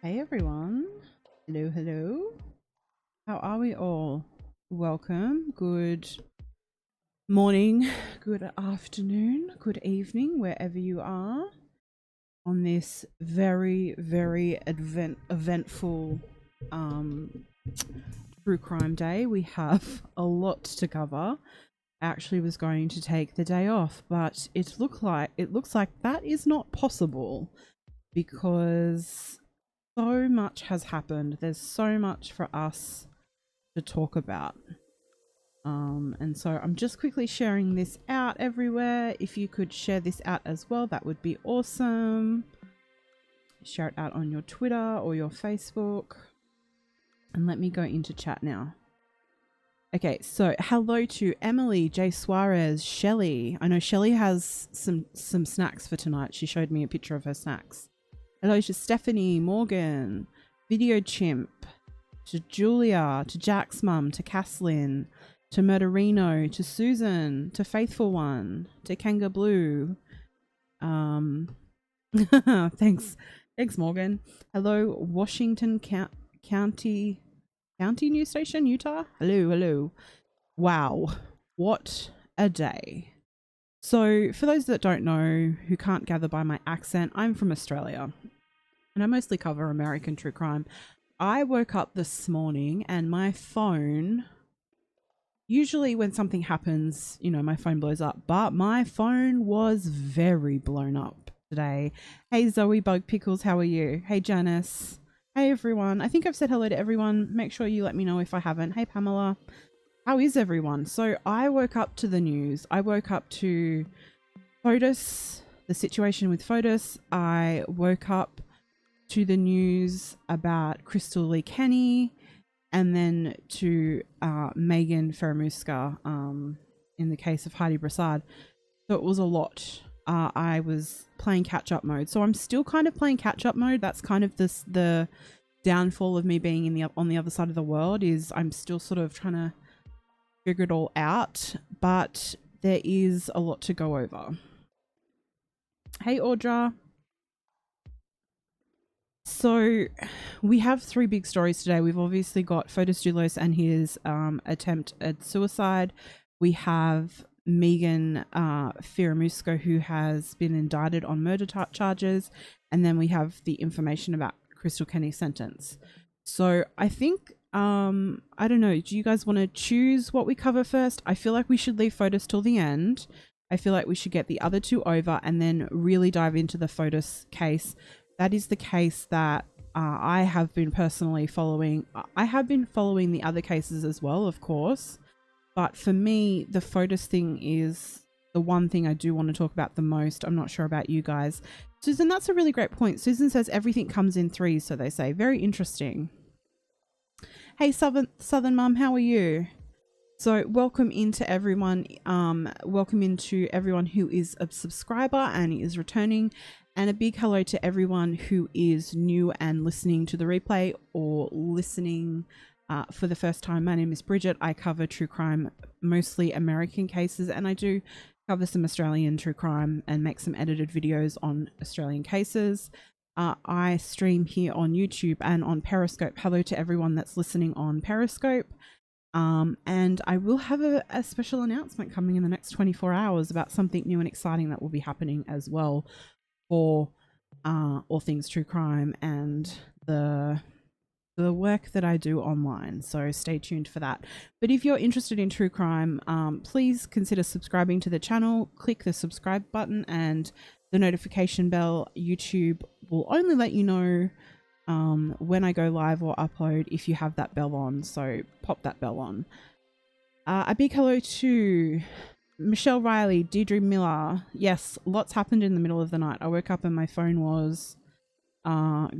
Hey everyone. Hello, hello. How are we all? Welcome. Good morning, good afternoon, good evening, wherever you are on this very, very eventful true crime day. We have a lot to cover. I actually was going to take the day off, but it looks like that is not possible because so much has happened. There's so much for us to talk about. And so I'm just quickly sharing this out everywhere. If you could share this out as well, that would be awesome. Share it out on your Twitter or your Facebook. And let me go into chat now. Okay, so hello to Emily, J. Suarez, Shelley. I know Shelley has some snacks for tonight. She showed me a picture of her snacks. Hello to Stephanie, Morgan, Video Chimp, to Julia, to Jack's mum, to Caslin, to Murderino, to Susan, to Faithful One, to Kanga Blue. Thanks, Morgan. Hello, Washington County News Station, Utah. Hello. Wow, what a day. So for those that don't know, who can't gather by my accent, I'm from Australia and I mostly cover American true crime. I woke up this morning and my phone, usually when something happens, you know, my phone blows up, but my phone was very blown up today. Hey Zoe Bug Pickles, how are you? Hey Janice. Hey everyone. I think I've said hello to everyone. Make sure you let me know if I haven't. Hey Pamela. How is everyone? So I woke up to the news. I woke up to Fotis, the situation with Fotis. I woke up to the news about Krystal Kenney, and then to Magen Fieramusca in the case of Heidi Brassard. So it was a lot. I was playing catch-up mode. So I'm still kind of playing catch-up mode. That's kind of the downfall of me being on the other side of the world, is I'm still sort of trying to figure it all out, but there is a lot to go over. Hey Audra. So we have three big stories today. We've obviously got Fotis Dulos and his attempt at suicide. We have Magen Fieramusca, who has been indicted on murder charges. And then we have the information about Krystal Kenney's sentence. So I think, I don't know, do you guys want to choose what we cover first? I feel like we should leave Fotis till the end. I feel like we should get the other two over and then really dive into the Fotis case. That is the case that I have been personally following. I have been following the other cases as well, of course. But for me, the Fotis thing is the one thing I do want to talk about the most. I'm not sure about you guys. Susan, that's a really great point. Susan says everything comes in threes, so they say. Very interesting. Hey, Southern Mum, how are you? So welcome into everyone. Welcome into everyone who is a subscriber and is returning. And a big hello to everyone who is new and listening to the replay or listening for the first time. My name is Bridget. I cover true crime, mostly American cases, and I do cover some Australian true crime and make some edited videos on Australian cases. I stream here on YouTube and on Periscope. Hello to everyone that's listening on Periscope. And I will have a special announcement coming in the next 24 hours about something new and exciting that will be happening as well for all things true crime and the work that I do online. So stay tuned for that. But if you're interested in true crime, please consider subscribing to the channel. Click the subscribe button and the notification bell. YouTube will only let you know when I go live or upload if you have that bell on. So pop that bell on. A big hello to Michelle Riley, Deirdre Miller. Yes, lots happened in the middle of the night. I woke up and my phone was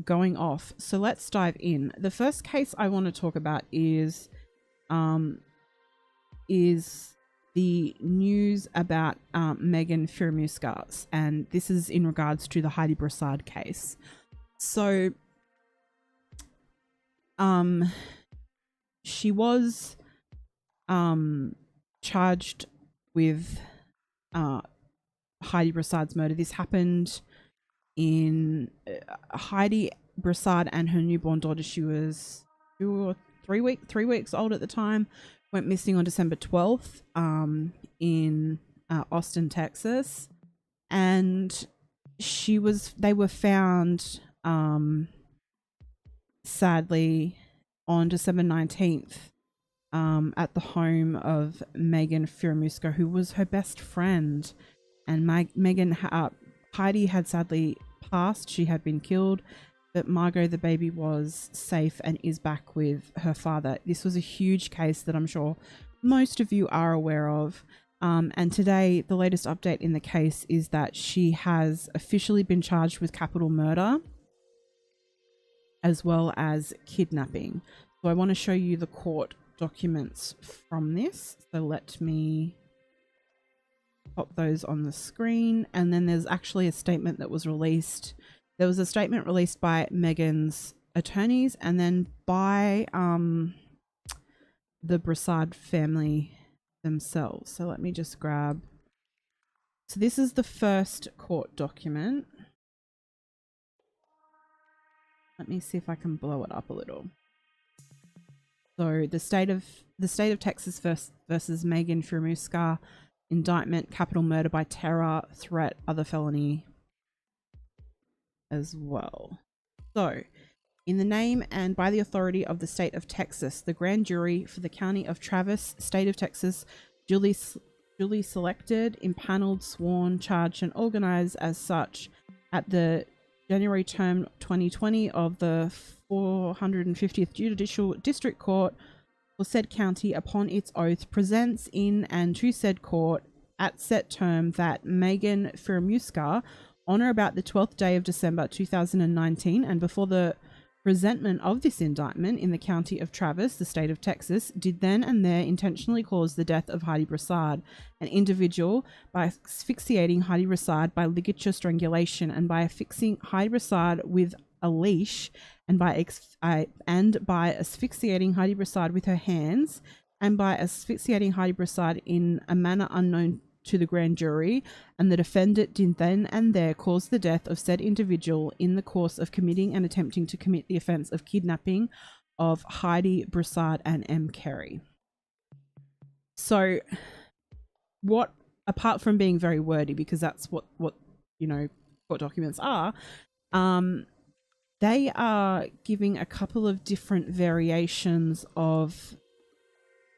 going off. So let's dive in. The first case I want to talk about is the news about Magen Fieramusca, and this is in regards to the Heidi Brassard case. So she was charged with Heidi Brassard's murder. This happened in Heidi Brassard and her newborn daughter, she was 3 weeks old at the time, went missing on December 12th in Austin, Texas. And they were found sadly on December 19th at the home of Magen Fieramusca, who was her best friend. And Heidi had sadly passed. She had been killed, but Margot, the baby, was safe and is back with her father. This was a huge case that I'm sure most of you are aware of. And today, the latest update in the case is that she has officially been charged with capital murder as well as kidnapping. So I want to show you the court documents from this. So let me pop those on the screen. And then there's actually a statement that was released. There was a statement released by Megan's attorneys and then by the Brassard family themselves. So let me just grab. So this is the first court document. Let me see if I can blow it up a little. So the state of Texas versus Magen Fieramusca, indictment, capital murder by terror, threat, other felony as well. So, in the name and by the authority of the state of Texas, the grand jury for the county of Travis, state of Texas, duly selected, impaneled, sworn, charged, and organized as such at the January term 2020 of the 450th Judicial District Court for said county upon its oath presents in and to said court at set term that Magen Fieramusca on or about the 12th day of December 2019 and before the presentment of this indictment in the county of Travis, the state of Texas, did then and there intentionally cause the death of Heidi Brassard, an individual, by asphyxiating Heidi Brassard by ligature strangulation and by affixing Heidi Brassard with a leash and by asphyxiating Heidi Brassard with her hands and by asphyxiating Heidi Brassard in a manner unknown to the grand jury, and the defendant did then and there cause the death of said individual in the course of committing and attempting to commit the offense of kidnapping of Heidi Brassard and M. Carey. So what, apart from being very wordy, because that's what you know court documents are, they are giving a couple of different variations of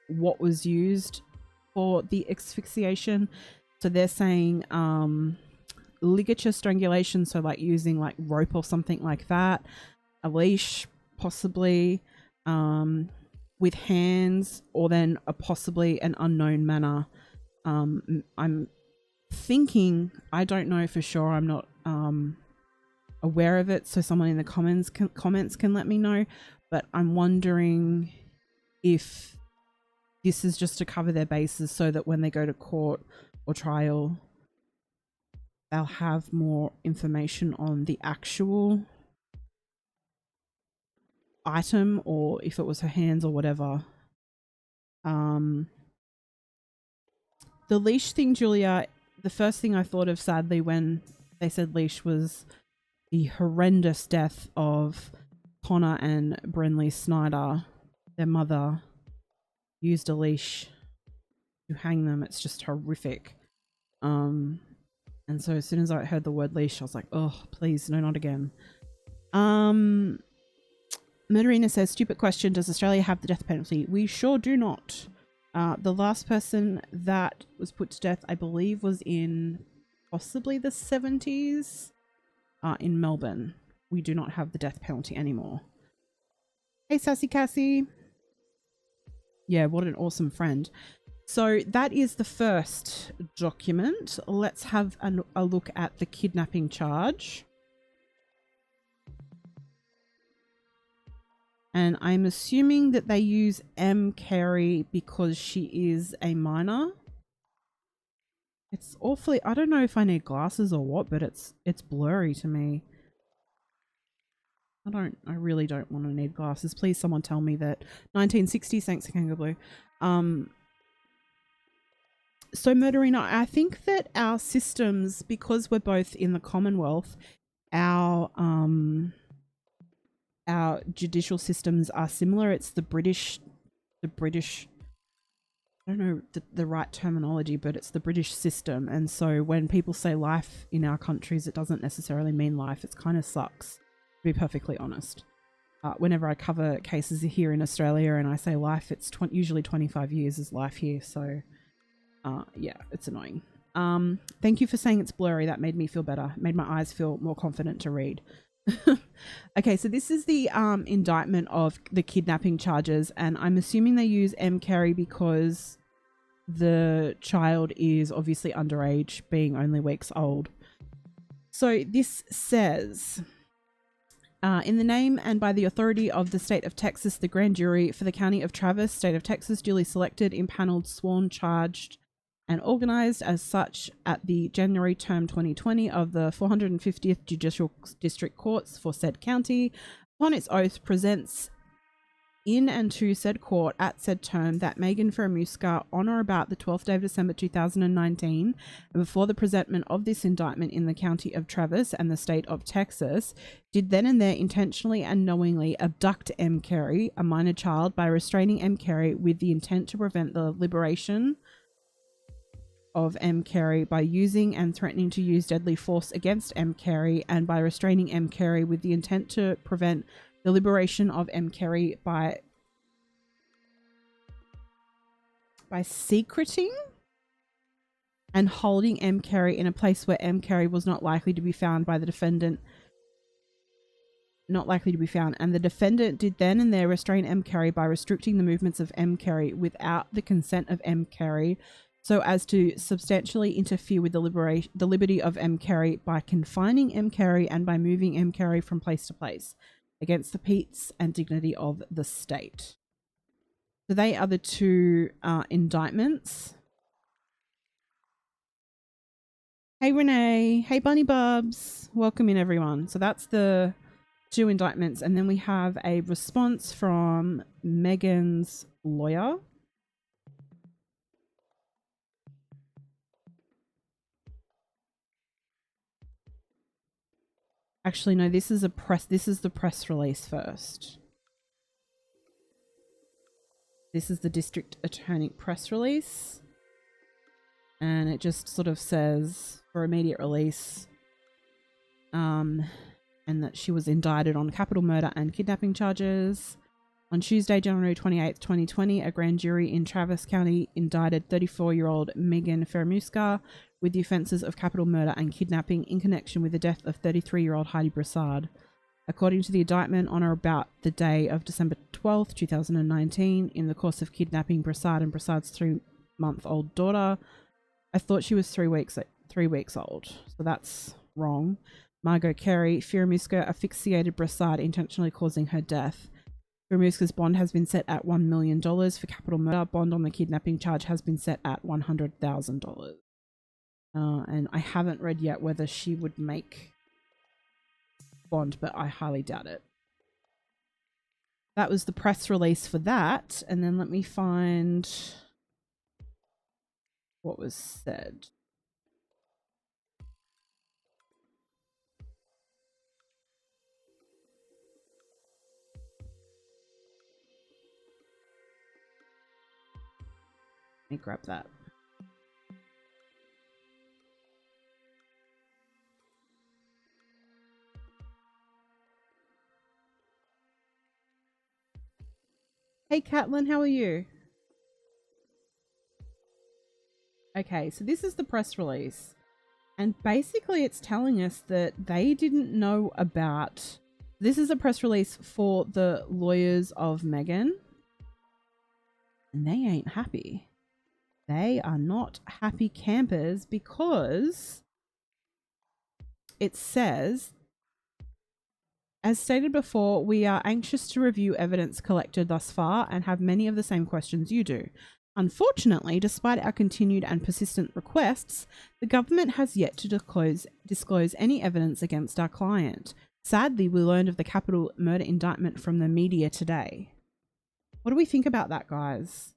what was used for the asphyxiation. So they're saying ligature strangulation, so like using like rope or something like that, a leash possibly, with hands, or then possibly an unknown manner. I'm thinking, I don't know for sure, I'm not aware of it, so someone in the comments can let me know, but I'm wondering if this is just to cover their bases so that when they go to court or trial, they'll have more information on the actual item, or if it was her hands or whatever. The leash thing, Julia, the first thing I thought of, sadly, when they said leash was the horrendous death of Connor and Brenly Snyder. Their mother used a leash to hang them. It's just horrific. And so as soon as I heard the word leash, I was like, oh, please, no, not again. Murderina says, stupid question, does Australia have the death penalty? We sure do not. The last person that was put to death, I believe, was in possibly the 70s in Melbourne. We do not have the death penalty anymore. Hey, Sassy Cassie. Yeah, what an awesome friend. So that is the first document. Let's have a look at the kidnapping charge. And I'm assuming that they use M. Carey because she is a minor. It's awfully, I don't know if I need glasses or what, but it's blurry to me. I really don't want to need glasses. Please someone tell me that. 1960s, thanks Kangaroo Blue. So Murderina, I think that our systems, because we're both in the Commonwealth, our our judicial systems are similar. It's the British, I don't know the right terminology, but it's the British system. And so when people say life in our countries, it doesn't necessarily mean life. It kind of sucks, to be perfectly honest. Whenever I cover cases here in Australia and I say life, it's usually 25 years is life here. So yeah, it's annoying. Thank you for saying it's blurry. That made me feel better. It made my eyes feel more confident to read. Okay, so this is the indictment of the kidnapping charges, and I'm assuming they use M. Carey because the child is obviously underage, being only weeks old. So this says, in the name and by the authority of the state of Texas, the grand jury for the county of Travis, state of Texas, duly selected, impaneled, sworn, charged, and organized as such at the January term 2020 of the 450th Judicial District Courts for said county, upon its oath presents in and to said court at said term that Magen Fieramusca on or about the 12th day of December 2019 and before the presentment of this indictment in the county of Travis and the state of Texas did then and there intentionally and knowingly abduct M. Carey, a minor child, by restraining M. Carey with the intent to prevent the liberation of M. Carey by using and threatening to use deadly force against M. Carey, and by restraining M. Carey with the intent to prevent the liberation of M. Carey by secreting and holding M. Carey in a place where M. Carey was not likely to be found by the defendant. And the defendant did then and there restrain M. Carey by restricting the movements of M. Carey without the consent of M. Carey, so as to substantially interfere with the liberty of M. Carey by confining M. Carey and by moving M. Carey from place to place against the peace and dignity of the state. So they are the two indictments. Hey Renee, hey Bunny Bubs, welcome in everyone. So that's the two indictments, and then we have a response from Megan's lawyer. Actually, no, this is the press release first. This is the district attorney press release. And it just sort of says for immediate release, and that she was indicted on capital murder and kidnapping charges. On Tuesday, January 28th, 2020, a grand jury in Travis County indicted 34-year-old Magen Fieramusca with the offences of capital murder and kidnapping in connection with the death of 33-year-old Heidi Brassard. According to the indictment, on or about the day of December 12th, 2019, in the course of kidnapping Brassard and Brassard's 3-month-old daughter, I thought she was 3 weeks old, so that's wrong. Margot Carey, Fieramusca asphyxiated Brassard, intentionally causing her death. Fieramusca's bond has been set at $1 million for capital murder. Bond on the kidnapping charge has been set at $100,000. And I haven't read yet whether she would make bond, but I highly doubt it. That was the press release for that. And then let me find what was said. Let me grab that. Hey Caitlin, how are you? Okay, so this is the press release. And basically it's telling us that they didn't know about... This is a press release for the lawyers of Magen. And they ain't happy. They are not happy campers because it says, as stated before, we are anxious to review evidence collected thus far and have many of the same questions you do. Unfortunately, despite our continued and persistent requests, the government has yet to disclose any evidence against our client. Sadly, we learned of the capital murder indictment from the media today. What do we think about that, guys?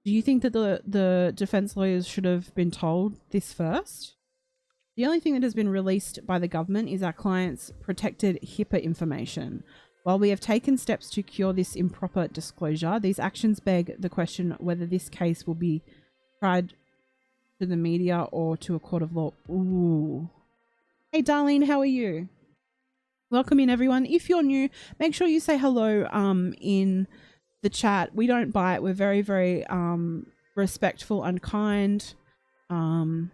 Do you think that the defense lawyers should have been told this first? The only thing that has been released by the government is our client's protected HIPAA information. While we have taken steps to cure this improper disclosure, these actions beg the question whether this case will be tried to the media or to a court of law. Ooh. Hey, Darlene, how are you? Welcome in, everyone. If you're new, make sure you say hello in the chat. We don't bite. We're very, very respectful and kind. And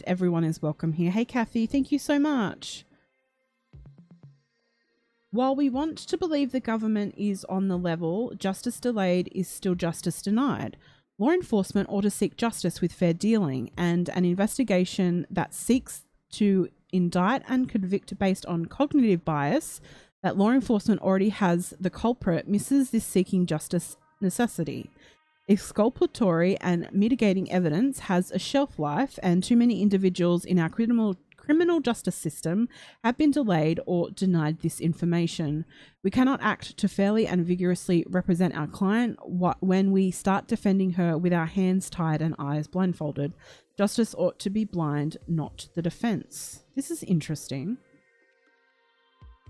everyone is welcome here. Hey, Kathy, thank you so much. While we want to believe the government is on the level, justice delayed is still justice denied. Law enforcement ought to seek justice with fair dealing, and an investigation that seeks to indict and convict based on cognitive bias that law enforcement already has the culprit misses this seeking justice necessity. Exculpatory and mitigating evidence has a shelf life, and too many individuals in our criminal justice system have been delayed or denied this information. We cannot act to fairly and vigorously represent our client when we start defending her with our hands tied and eyes blindfolded. Justice ought to be blind, not the defense. This is interesting.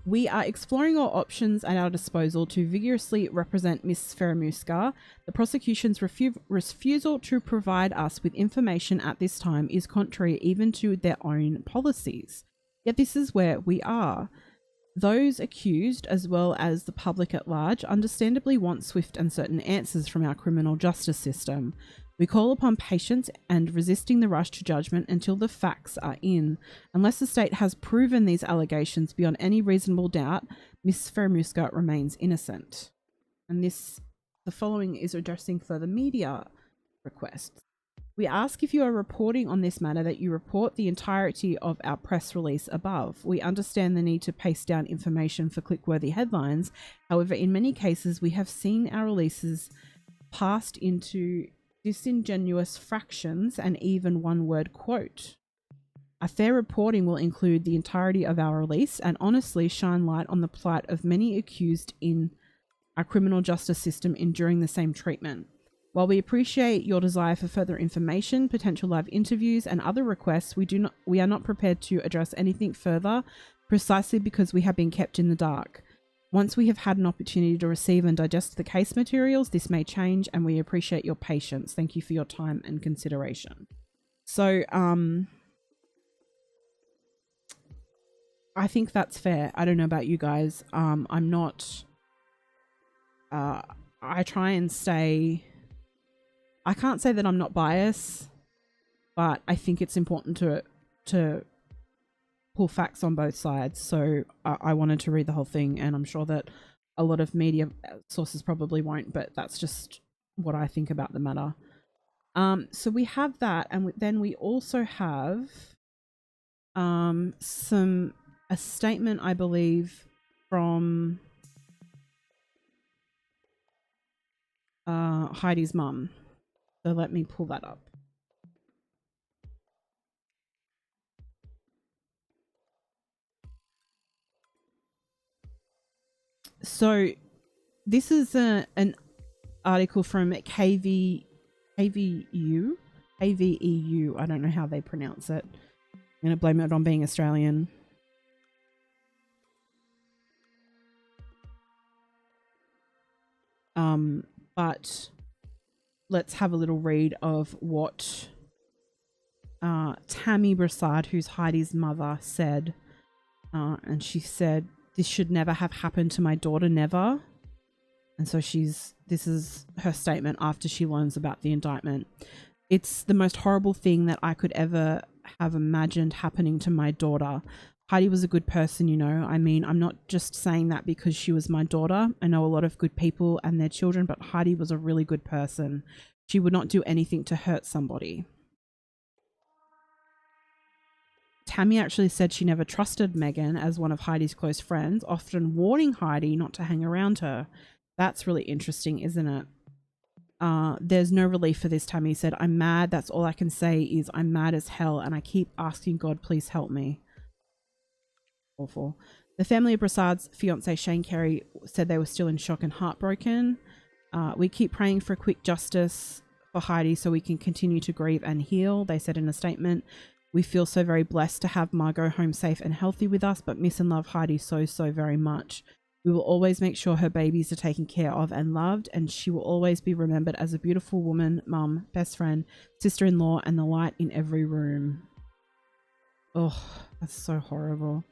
We are exploring all options at our disposal to vigorously represent Miss Fieramusca. The prosecution's refusal to provide us with information at this time is contrary even to their own policies. Yet this is where we are. Those accused, as well as the public at large, understandably want swift and certain answers from our criminal justice system. We call upon patience and resisting the rush to judgment until the facts are in. Unless the state has proven these allegations beyond any reasonable doubt, Miss Fieramusca remains innocent. And the following is addressing further media requests. We ask if you are reporting on this matter that you report the entirety of our press release above. We understand the need to paste down information for click-worthy headlines. However, in many cases, we have seen our releases passed into disingenuous fractions and even one-word quote. A fair reporting will include the entirety of our release and honestly shine light on the plight of many accused in our criminal justice system enduring the same treatment. While we appreciate your desire for further information, potential live interviews, and other requests, we are not prepared to address anything further precisely because we have been kept in the dark. Once we have had an opportunity to receive and digest the case materials, this may change, and we appreciate your patience. Thank you for your time and consideration. So, I think that's fair. I don't know about you guys. I'm not... I try and stay... I can't say that I'm not biased, but I think it's important to pull facts on both sides. So I wanted to read the whole thing, and I'm sure that a lot of media sources probably won't, but that's just what I think about the matter. So we have that, and then we also have a statement, I believe, from Heidi's mum. So let me pull that up. So this is an article from KVEU. I don't know how they pronounce it. I'm going to blame it on being Australian. But let's have a little read of what Tammy Brassard, who's Heidi's mother, said. And she said, "This should never have happened to my daughter, never." And so this is her statement after she learns about the indictment. "It's the most horrible thing that I could ever have imagined happening to my daughter. Heidi was a good person, you know. I mean, I'm not just saying that because she was my daughter. I know a lot of good people and their children, but Heidi was a really good person. She would not do anything to hurt somebody." Tammy actually said she never trusted Magen as one of Heidi's close friends, often warning Heidi not to hang around her. That's really interesting, isn't it? "There's no relief for this," Tammy said. "I'm mad. That's all I can say is I'm mad as hell, and I keep asking God, please help me." Awful. The family of Brassard's fiance Shane Carey said they were still in shock and heartbroken. "We keep praying for quick justice for Heidi so we can continue to grieve and heal," they said in a statement. "We feel so very blessed to have Margot home safe and healthy with us, but miss and love Heidi so very much. We will always make sure her babies are taken care of and loved, and she will always be remembered as a beautiful woman, mum, best friend, sister-in-law, and the light in every room. Oh, that's so horrible.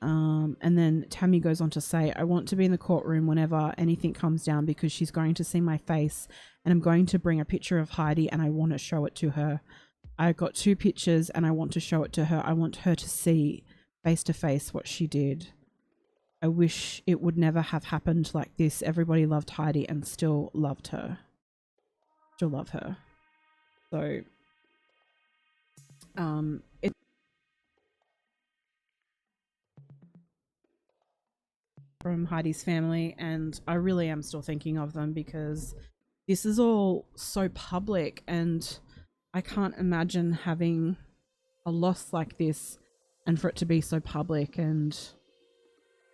And then Tammy goes on to say, I want to be in the courtroom whenever anything comes down because she's going to see my face, and I'm going to bring a picture of Heidi and I want to show it to her. I got 2 pictures and I want to show it to her. I want her to see face to face what she did. I wish it would never have happened like this. Everybody loved Heidi and still loved her. Still love her. So, it's from Heidi's family, and I really am still thinking of them because this is all so public, and I can't imagine having a loss like this and for it to be so public, and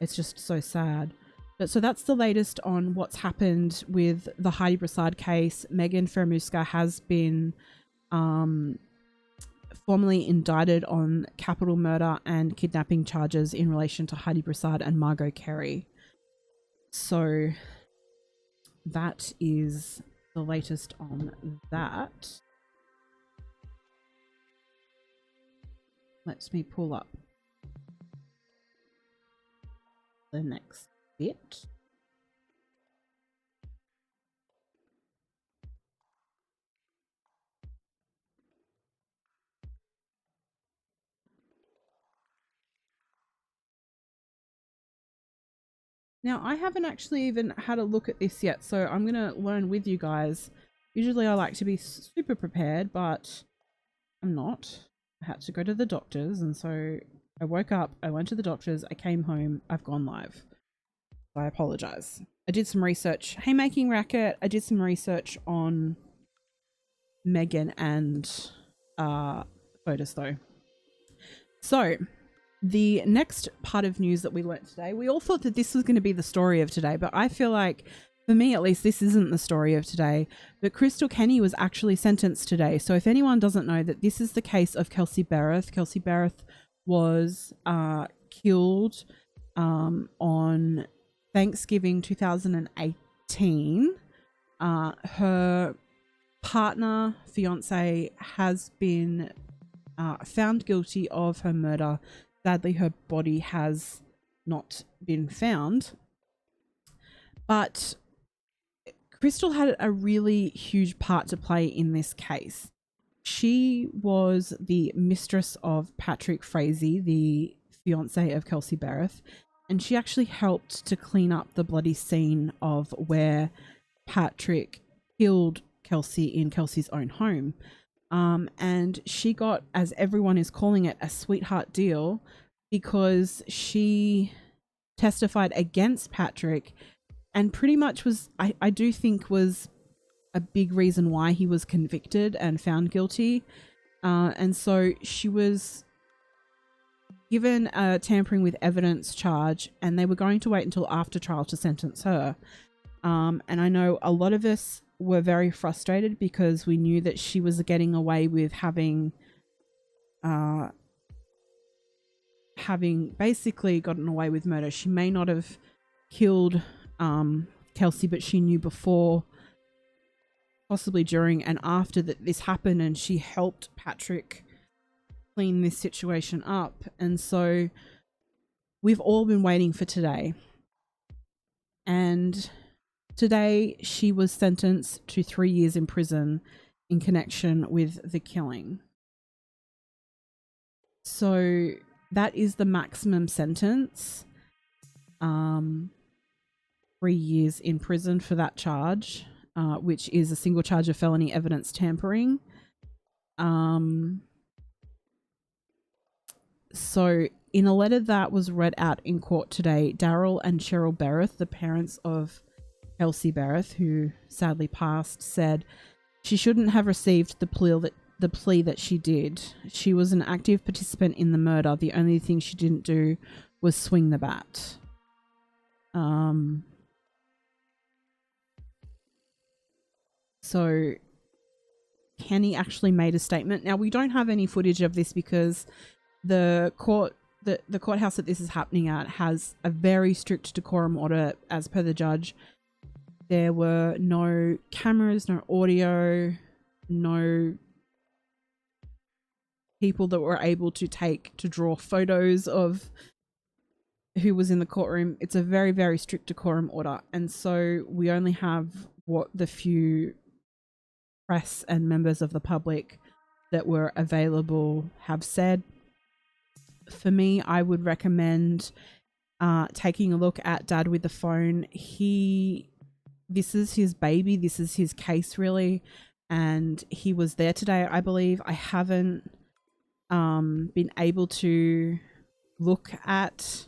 it's just so sad. But so that's the latest on what's happened with the Heidi Brassard case. Magen Fieramusca has been formally indicted on capital murder and kidnapping charges in relation to Heidi Brassard and Margot Carey. So that is the latest on that. Let me pull up the next bit. Now, I haven't actually even had a look at this yet, so I'm going to learn with you guys. Usually I like to be super prepared, but I'm not. I had to go to the doctors, and so I woke up, I went to the doctors, I came home, I've gone live. So I apologize. I did some research. Haymaking Racket, I did some research on Megan and Fotis though. So the next part of news that we learnt today, we all thought that this was going to be the story of today, but I feel like, for me at least, this isn't the story of today. But Krystal Kenney was actually sentenced today. So if anyone doesn't know, that this is the case of Kelsey Bharath. Kelsey Bharath was killed on Thanksgiving 2018. Her partner, fiance, has been found guilty of her murder. Sadly, her body has not been found. But Krystal had a really huge part to play in this case. She was the mistress of Patrick Frazee, the fiance of Kelsey Bharath, and she actually helped to clean up the bloody scene of where Patrick killed Kelsey in Kelsey's own home. And she got, as everyone is calling it, a sweetheart deal because she testified against Patrick and pretty much was, I do think, was a big reason why he was convicted and found guilty. And so she was given a tampering with evidence charge, and they were going to wait until after trial to sentence her. And I know a lot of us were very frustrated because we knew that she was getting away with having basically gotten away with murder. She may not have killed Kelsey, but she knew before, possibly during and after that this happened, and she helped Patrick clean this situation up. And so we've all been waiting for today. And today she was sentenced to 3 years in prison in connection with the killing. So that is the maximum sentence. 3 years in prison for that charge, which is a single charge of felony evidence tampering. So in a letter that was read out in court today, Daryl and Cheryl Bharath, the parents of Kelsey Bharath, who sadly passed, said she shouldn't have received the plea that she did. She was an active participant in the murder. The only thing she didn't do was swing the bat. So Kenney actually made a statement. Now, we don't have any footage of this because the court the courthouse that this is happening at has a very strict decorum order as per the judge. There were no cameras, no audio, no people that were able to draw photos of who was in the courtroom. It's a very, very strict decorum order. And so we only have what the few press and members of the public that were available have said. For me, I would recommend taking a look at Dad with the phone. This is his baby. This is his case, really. And he was there today, I believe. I haven't been able to look at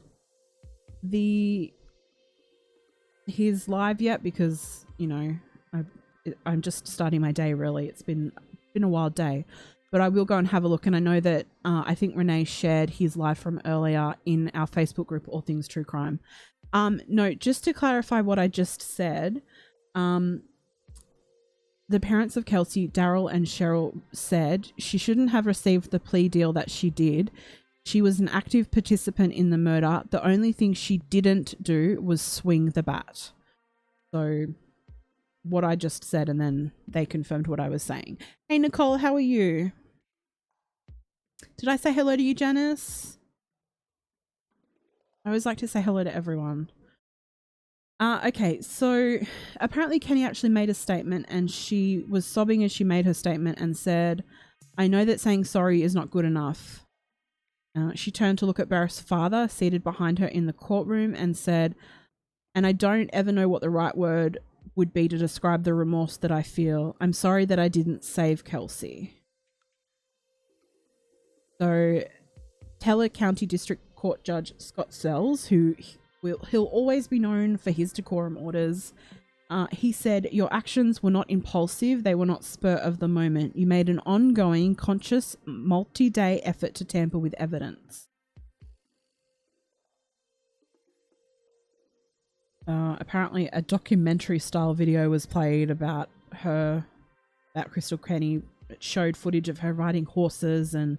his live yet because, you know, I'm just starting my day, really. It's been a wild day. But I will go and have a look. And I know that I think Renee shared his live from earlier in our Facebook group, All Things True Crime. No, just to clarify what I just said, the parents of Kelsey, Daryl and Cheryl, said she shouldn't have received the plea deal that she did. She was an active participant in the murder. The only thing she didn't do was swing the bat. So what I just said, and then they confirmed what I was saying. Hey, Nicole, how are you? Did I say hello to you, Janice? I always like to say hello to everyone. Okay, so apparently Kenny actually made a statement and she was sobbing as she made her statement and said, "I know that saying sorry is not good enough." She turned to look at Bharath's father seated behind her in the courtroom and said, "And I don't ever know what the right word would be to describe the remorse that I feel. I'm sorry that I didn't save Kelsey." So Teller County District Court Judge Scott Sells, he'll always be known for his decorum orders, he said, "Your actions were not impulsive. They were not spur of the moment. You made an ongoing, conscious, multi-day effort to tamper with evidence." Apparently a documentary style video was played about Krystal Kenney. It showed footage of her riding horses and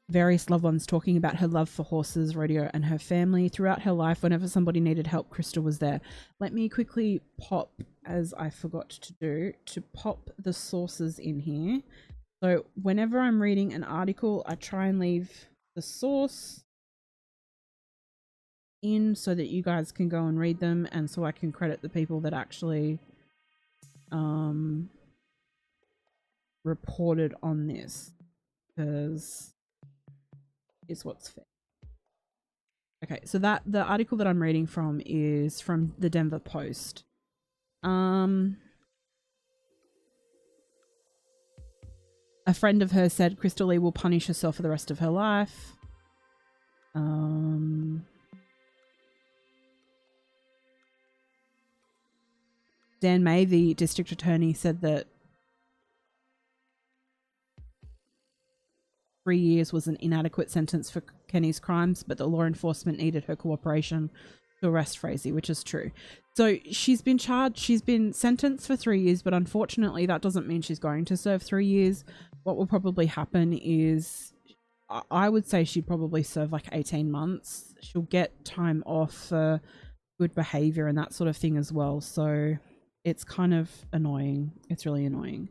various loved ones talking about her love for horses, rodeo, and her family. Throughout her life, whenever somebody needed help, Krystal was there. Let me quickly pop, as I forgot to do, to pop the sources in here. So whenever I'm reading an article, I try and leave the source in so that you guys can go and read them, and so I can credit the people that actually reported on this, because it's what's fair. Okay, so the article that I'm reading from is from the Denver Post. A friend of hers said Krystal Lee will punish herself for the rest of her life. Dan May, the district attorney, said that 3 years was an inadequate sentence for Kenny's crimes, but the law enforcement needed her cooperation to arrest Frazee, which is true. So she's been sentenced for 3 years, but unfortunately that doesn't mean she's going to serve 3 years. What will probably happen is, I would say she'd probably serve like 18 months. She'll get time off for good behavior and that sort of thing as well. So it's kind of annoying. It's really annoying.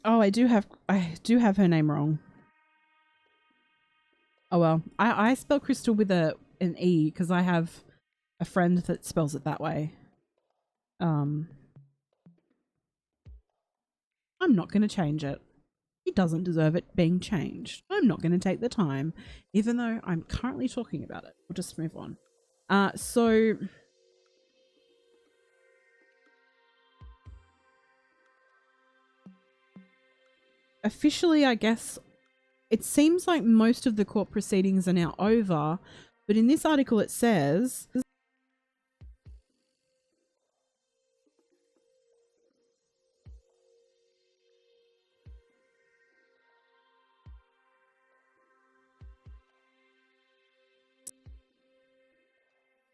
Oh, I do have her name wrong. Oh well, I spell Krystal with an E because I have a friend that spells it that way. I'm not going to change it. He doesn't deserve it being changed. I'm not going to take the time, even though I'm currently talking about it. We'll just move on. So officially, I guess, it seems like most of the court proceedings are now over, but in this article it says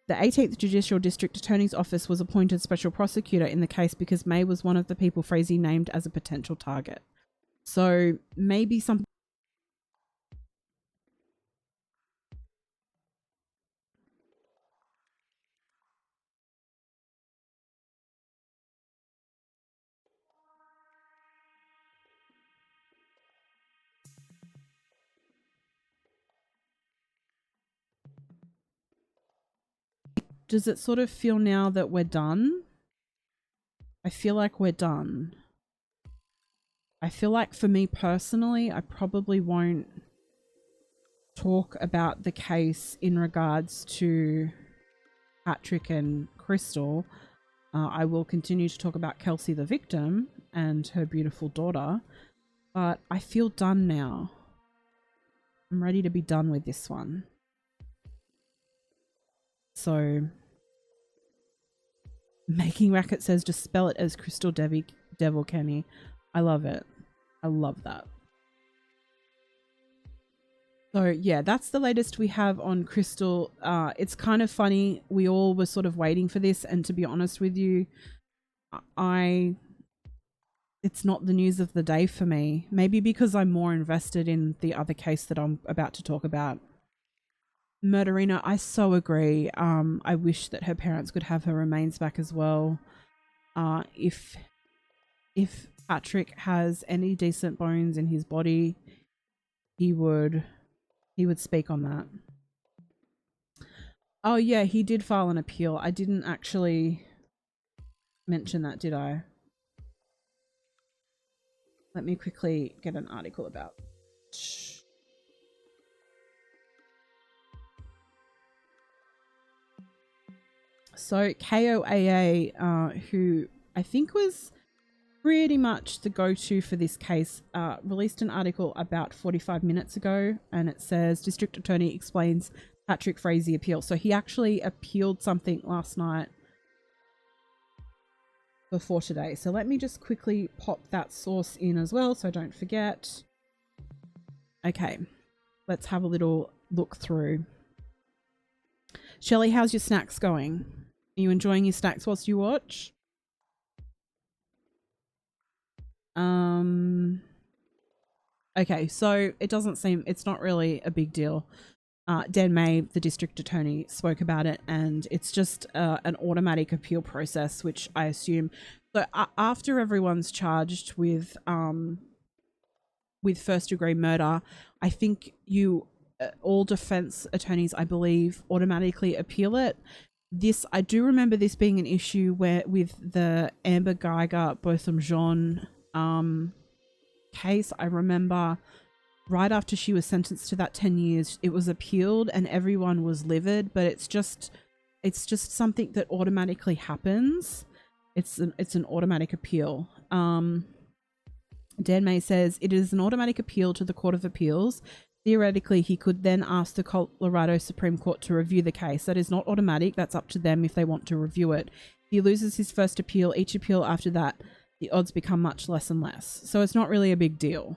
the 18th Judicial District Attorney's Office was appointed special prosecutor in the case because May was one of the people Frazee named as a potential target. So maybe some. Does it sort of feel now that we're done? I feel like we're done. I feel like for me personally, I probably won't talk about the case in regards to Patrick and Krystal. I will continue to talk about Kelsey, the victim, and her beautiful daughter, but I feel done now. I'm ready to be done with this one. So, Making Racket says just spell it as Krystal Devil Kenney. I love it. I love that. So yeah, that's the latest we have on Krystal. It's kind of funny. We all were sort of waiting for this, and to be honest with you, it's not the news of the day for me. Maybe because I'm more invested in the other case that I'm about to talk about. Murderina, I so agree. I wish that her parents could have her remains back as well. If Patrick has any decent bones in his body, he would speak on that. Oh yeah, he did file an appeal. I didn't actually mention that, did I? Let me quickly get an article about. So KOAA, who I think was pretty much the go-to for this case, released an article about 45 minutes ago, and it says District Attorney explains Patrick Frazee appeal. So he actually appealed something last night before today. So let me just quickly pop that source in as well so I don't forget. Okay, let's have a little look through. Shelley, how's your snacks going? Are you enjoying your snacks whilst you watch? Okay, so it doesn't seem, it's not really a big deal. Dan May, the district attorney, spoke about it, and it's just an automatic appeal process, which I assume. So after everyone's charged with first-degree murder, I think all defense attorneys, I believe, automatically appeal it. This, I do remember this being an issue where with the Amber Geiger Botham Jean case. I remember right after she was sentenced to that 10 years, it was appealed and everyone was livid, but it's just something that automatically happens. It's an automatic appeal. Dan May says it is an automatic appeal to the Court of Appeals. Theoretically, he could then ask the Colorado Supreme Court to review the case. That is not automatic. That's up to them if they want to review it. If he loses his first appeal, each appeal after that, the odds become much less and less. So it's not really a big deal.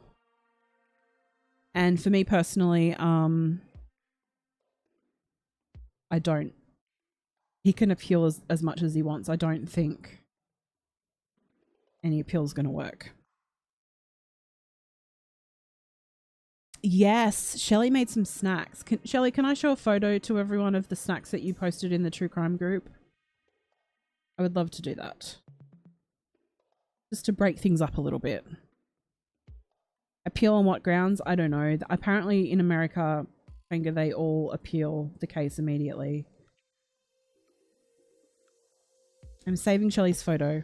And for me personally, he can appeal as much as he wants. I don't think any appeal is going to work. Yes, Shelley made some snacks. Shelley, can I show a photo to everyone of the snacks that you posted in the True Crime group? I would love to do that. Just to break things up a little bit. Appeal on what grounds? I don't know. Apparently in America, they all appeal the case immediately. I'm saving Shelley's photo.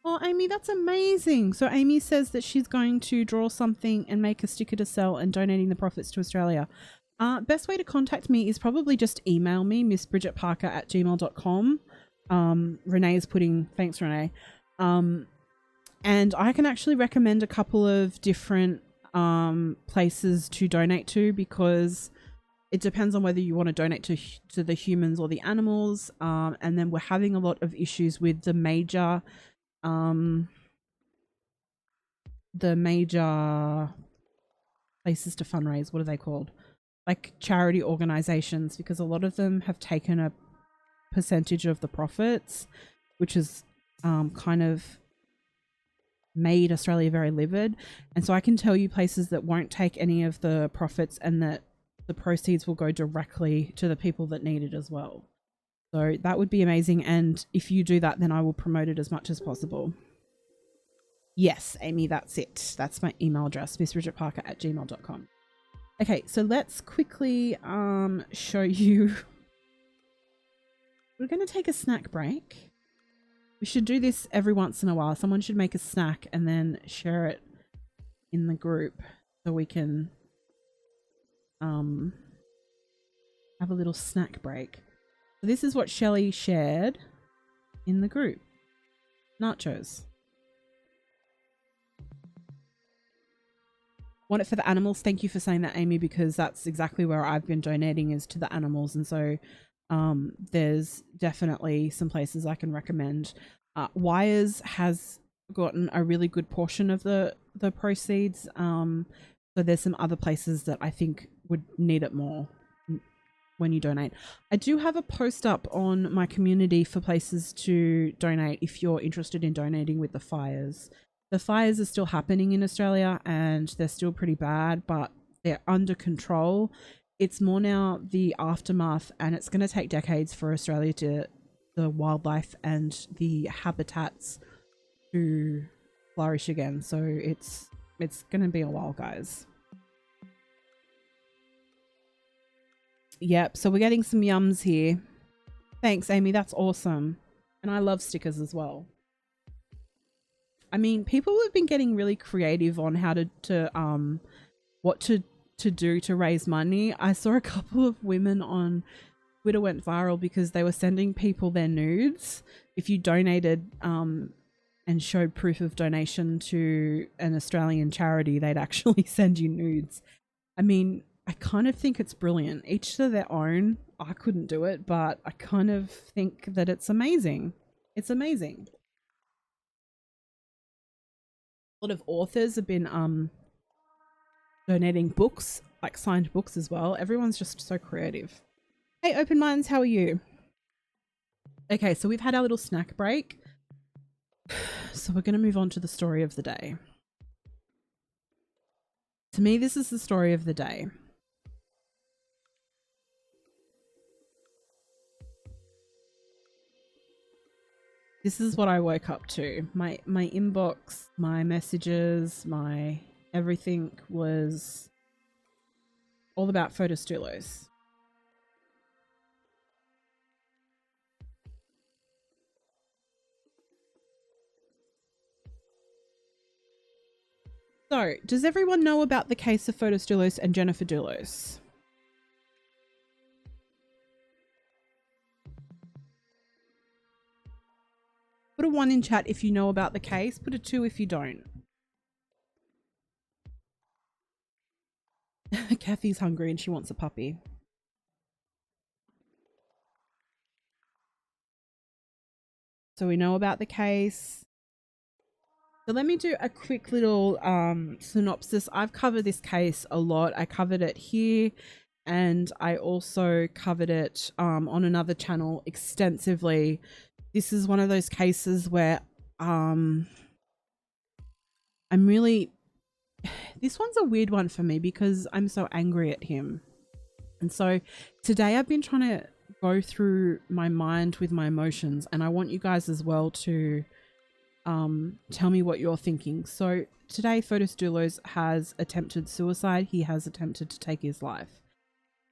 Oh, Amy, that's amazing. So Amy says that she's going to draw something and make a sticker to sell and donating the profits to Australia. Best way to contact me is probably just email me, missbridgetparker@gmail.com. Renee is putting, thanks Renee. And I can actually recommend a couple of different places to donate to, because it depends on whether you want to donate to the humans or the animals. And then we're having a lot of issues with the major places to fundraise. What are they called? Like charity organizations, because a lot of them have taken a percentage of the profits, which is kind of made Australia very livid. And so I can tell you places that won't take any of the profits and that the proceeds will go directly to the people that need it as well. So that would be amazing. And if you do that, then I will promote it as much as possible. Yes, Amy, that's it. That's my email address, missbridgetparker@gmail.com. Okay, so let's quickly show you. We're going to take a snack break. We should do this every once in a while. Someone should make a snack and then share it in the group so we can have a little snack break. So this is what Shelley shared in the group. Nachos. Want it for the animals? Thank you for saying that, Amy, because that's exactly where I've been donating, is to the animals. And so there's definitely some places I can recommend. Wires has gotten a really good portion of the proceeds. So there's some other places that I think would need it more when you donate. I do have a post up on my community for places to donate if you're interested in donating with the fires. The fires are still happening in Australia and they're still pretty bad, but they're under control. It's more now the aftermath, and it's going to take decades for Australia the wildlife and the habitats to flourish again. So it's going to be a while, guys. Yep, so we're getting some yums here. Thanks, Amy. That's awesome. And I love stickers as well. I mean, people have been getting really creative on how what to do to raise money. I saw a couple of women on Twitter went viral because they were sending people their nudes. If you donated and showed proof of donation to an Australian charity, they'd actually send you nudes. I mean, I kind of think it's brilliant. Each to their own. I couldn't do it, but I kind of think that it's amazing. It's amazing. A lot of authors have been donating books, like signed books as well. Everyone's just so creative. Hey, Open Minds, how are you? Okay, so we've had our little snack break. So we're going to move on to the story of the day. To me, this is the story of the day. This is what I woke up to. My inbox, my messages, my everything was all about Fotis Dulos. So, does everyone know about the case of Fotis Dulos and Jennifer Dulos? Put a 1 in chat if you know about the case. Put a 2 if you don't. Kathy's hungry and she wants a puppy. So we know about the case. So let me do a quick little synopsis. I've covered this case a lot. I covered it here and I also covered it on another channel extensively. This is one of those cases where I'm really... This one's a weird one for me because I'm so angry at him. And so today I've been trying to go through my mind with my emotions, and I want you guys as well to tell me what you're thinking. So today Fotis Dulos has attempted suicide. He has attempted to take his life.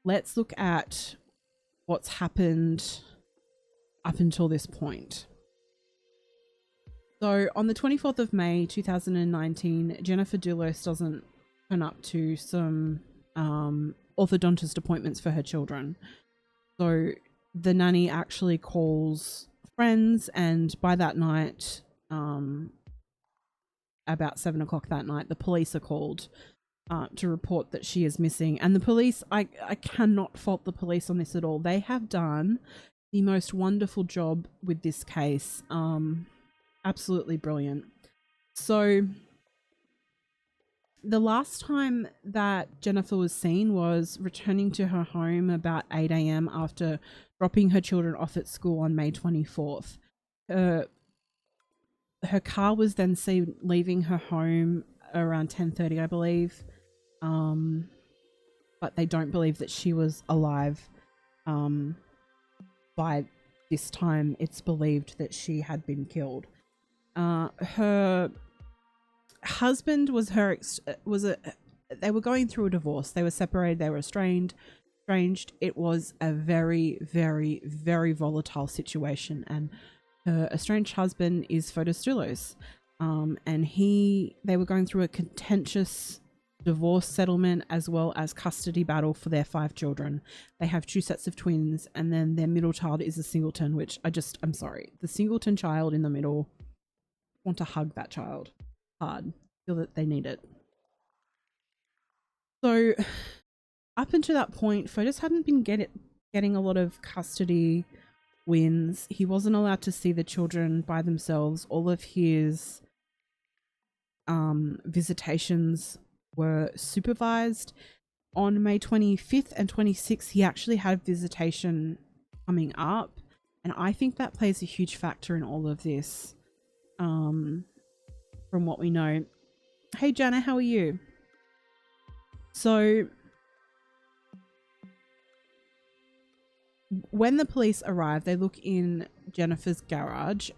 Let's look at what's happened up until this point. So on the 24th of May 2019, Jennifer Dulos doesn't turn up to some orthodontist appointments for her children. So the nanny actually calls friends, and by that night, about 7 o'clock that night, the police are called to report that she is missing. And the police, I cannot fault the police on this at all. They have done the most wonderful job with this case. Absolutely brilliant. So the last time that Jennifer was seen was returning to her home about 8 a.m. after dropping her children off at school on May 24th. Her car was then seen leaving her home around 10:30, I believe. But they don't believe that she was alive. By this time, it's believed that she had been killed. Her husband was they were going through a divorce. They were separated. They were estranged. It was a very, very, very volatile situation, and her estranged husband is Fotis Dulos, and they were going through a contentious divorce settlement as well as custody battle for their 5 children. They have 2 sets of twins, and then their middle child is a singleton, which I'm sorry, the singleton child in the middle, want to hug that child hard, feel that they need it. So up until that point, Fotis hadn't been getting a lot of custody wins. He wasn't allowed to see the children by themselves. All of his visitations were supervised. On May 25th and 26th, he actually had visitation coming up, and I think that plays a huge factor in all of this, from what we know. Hey Jana, how are you? So when the police arrive, they look in Jennifer's garage,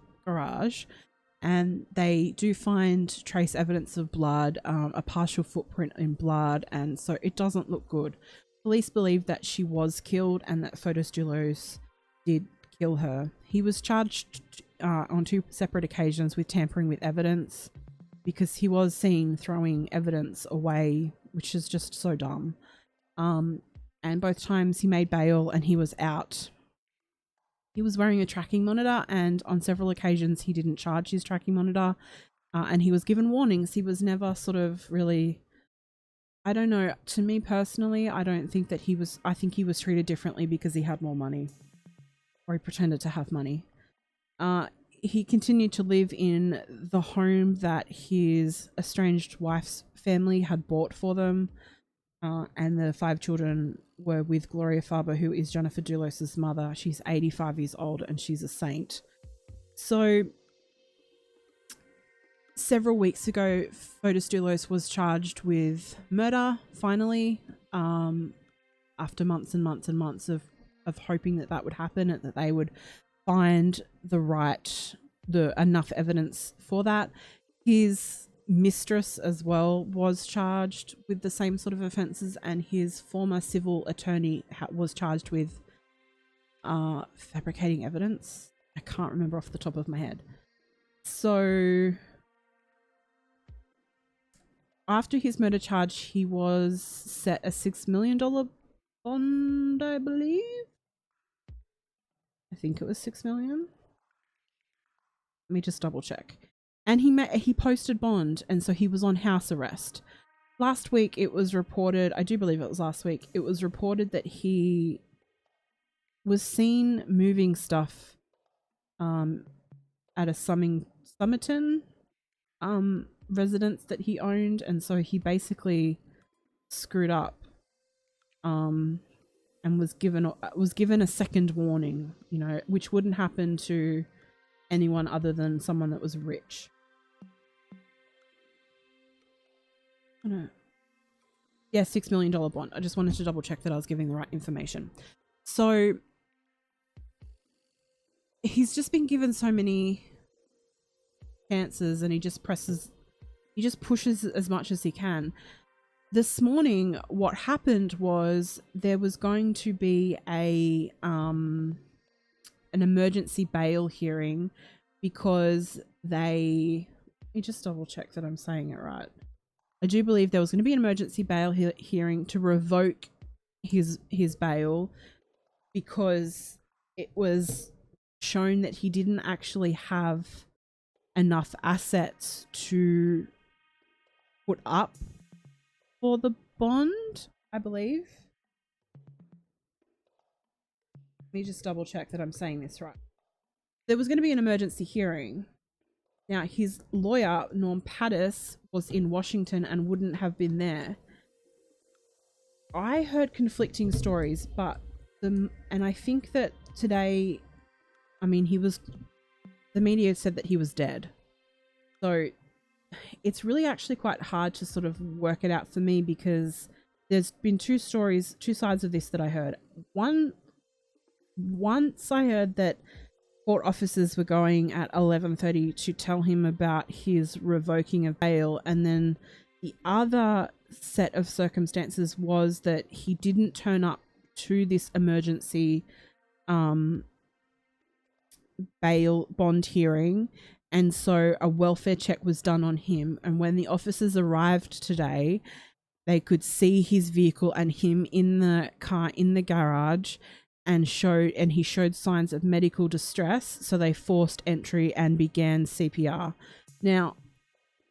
and they do find trace evidence of blood, a partial footprint in blood, and so it doesn't look good. Police believe that she was killed and that Fotis Dulos did kill her. He was charged on 2 separate occasions with tampering with evidence because he was seen throwing evidence away, which is just so dumb. And both times he made bail and he was out. He was wearing a tracking monitor, and on several occasions he didn't charge his tracking monitor, and he was given warnings. He was never sort of really, I don't know, to me personally, I don't think that I think he was treated differently because he had more money, or he pretended to have money. He continued to live in the home that his estranged wife's family had bought for them, and the 5 children were with Gloria Farber, who is Jennifer Dulos's mother. She's 85 years old and she's a saint. So several weeks ago, Fotis Dulos was charged with murder, finally, after months and months and months of hoping that would happen and that they would find enough evidence for that. His mistress as well was charged with the same sort of offences, and his former civil attorney was charged with fabricating evidence. I can't remember off the top of my head. So after his murder charge, he was set a $6 million bond, I believe. I think it was $6 million. Let me just double check. And he posted bond, and so he was on house arrest. Last week it was reported, I do believe it was last week, it was reported that he was seen moving stuff at a Somerton residence that he owned, and so he basically screwed up and was given a second warning, you know, which wouldn't happen to anyone other than someone that was rich. Yeah, $6 million bond. I just wanted to double check that I was giving the right information. So he's just been given so many chances, and he just pushes as much as he can. This morning, what happened was there was going to be an emergency bail hearing because let me just double check that I'm saying it right. I do believe there was going to be an emergency bail hearing to revoke his bail because it was shown that he didn't actually have enough assets to put up for the bond, I believe. Let me just double check that I'm saying this right. There was going to be an emergency hearing Now, his lawyer, Norm Pattis, was in Washington and wouldn't have been there. I heard conflicting stories, but and I think that today, I mean, the media said that he was dead. So it's really actually quite hard to sort of work it out for me, because there's been two sides of this that I heard. Once I heard that court officers were going at 11:30 to tell him about his revoking of bail, and then the other set of circumstances was that he didn't turn up to this emergency bail bond hearing, and so a welfare check was done on him, and when the officers arrived today, they could see his vehicle and him in the car in the garage, and he showed signs of medical distress, so they forced entry and began CPR. Now,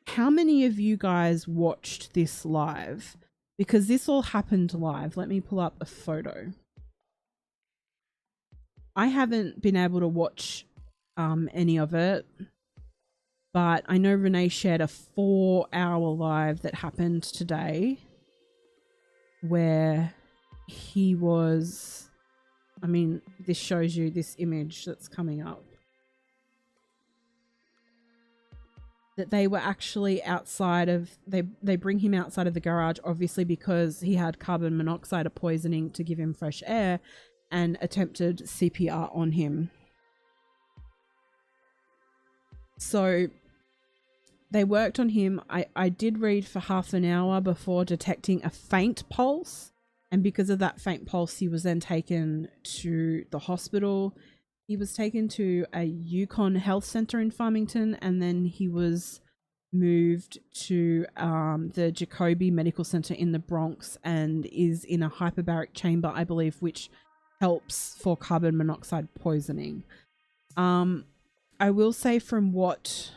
how many of you guys watched this live? Because this all happened live. Let me pull up a photo. I haven't been able to watch any of it, but I know Renee shared a 4-hour live that happened today where he was, I mean, this shows you this image that's coming up, that they were actually outside of, they bring him outside of the garage, obviously because he had carbon monoxide poisoning, to give him fresh air, and attempted CPR on him. So they worked on him. I did read for half an hour before detecting a faint pulse, and because of that faint pulse, he was then taken to the hospital. He was taken to a Yukon Health Center in Farmington, and then he was moved to the Jacoby Medical Center in the Bronx, and is in a hyperbaric chamber, I believe, which helps for carbon monoxide poisoning. I will say, from what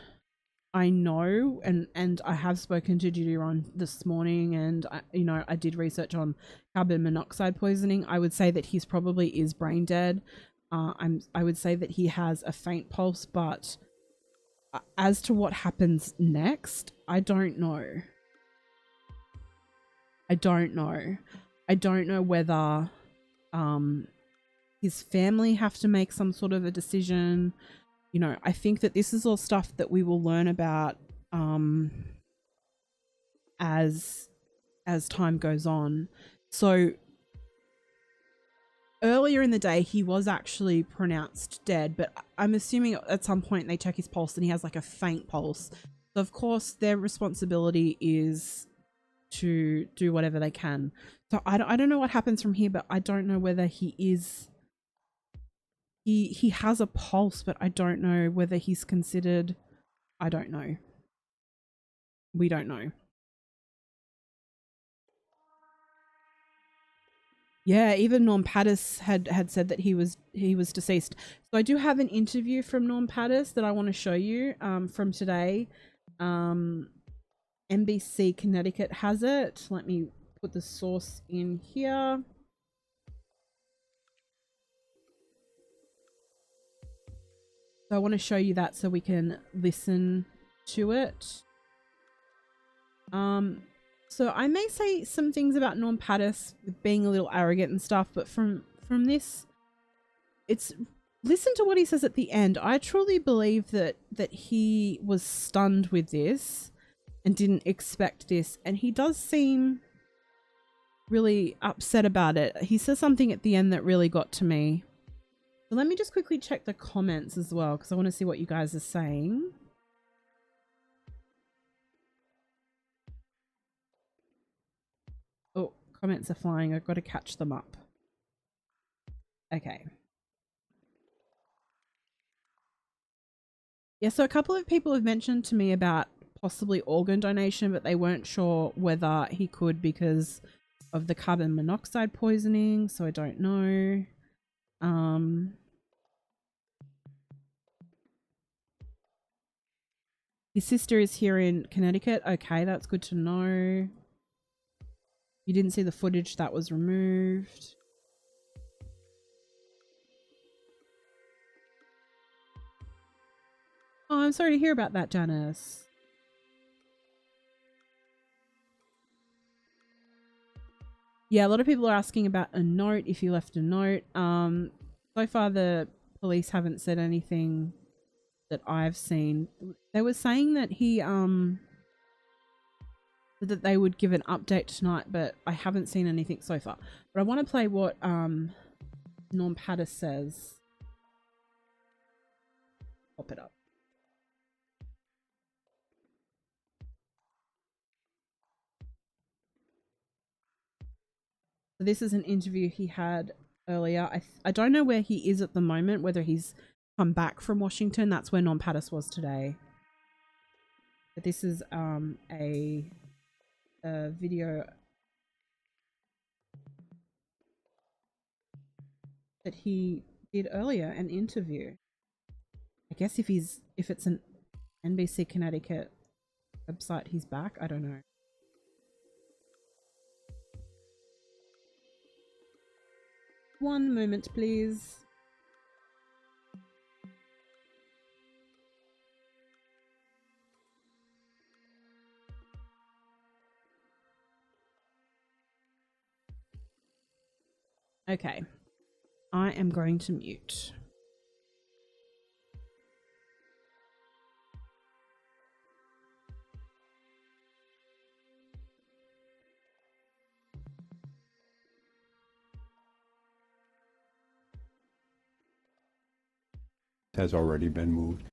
I know, and I have spoken to Judy Ron this morning, and I did research on carbon monoxide poisoning. I would say that he's probably is brain dead. I would say that he has a faint pulse, but as to what happens next, I don't know. I don't know whether his family have to make some sort of a decision. I think that this is all stuff that we will learn about as time goes on. So earlier in the day, he was actually pronounced dead, but I'm assuming at some point they check his pulse and he has like a faint pulse. So of course their responsibility is to do whatever they can. So I don't know what happens from here, but I don't know whether he has a pulse, but I don't know whether he's considered, I don't know. We don't know. Yeah, even Norm Pattis had said that he was deceased. So I do have an interview from Norm Pattis that I want to show you from today. NBC Connecticut has it. Let me put the source in here. So I want to show you that so we can listen to it. So I may say some things about Norm Pattis with being a little arrogant and stuff, but from this, it's, listen to what he says at the end. I truly believe that he was stunned with this and didn't expect this, and he does seem really upset about it. He says something at the end that really got to me. So let me just quickly check the comments as well, because I want to see what you guys are saying. Oh, comments are flying. I've got to catch them up. Okay. Yeah, so a couple of people have mentioned to me about possibly organ donation, but they weren't sure whether he could because of the carbon monoxide poisoning, so I don't know. His sister is here in Connecticut. Okay, that's good to know. You didn't see the footage that was removed. Oh, I'm sorry to hear about that, Janice. Yeah, a lot of people are asking about a note, if you left a note. So far the police haven't said anything that I've seen. They were saying that that they would give an update tonight, but I haven't seen anything so far. But I want to play what Norm Pattis says. Pop it up. So this is an interview he had earlier. I don't know where he is at the moment, whether he's come back from Washington. That's where Norm Pattis was today. But this is a video that he did earlier, an interview. I guess if it's an NBC Connecticut website, he's back. I don't know. One moment, please. Okay. I am going to mute. Has already been moved.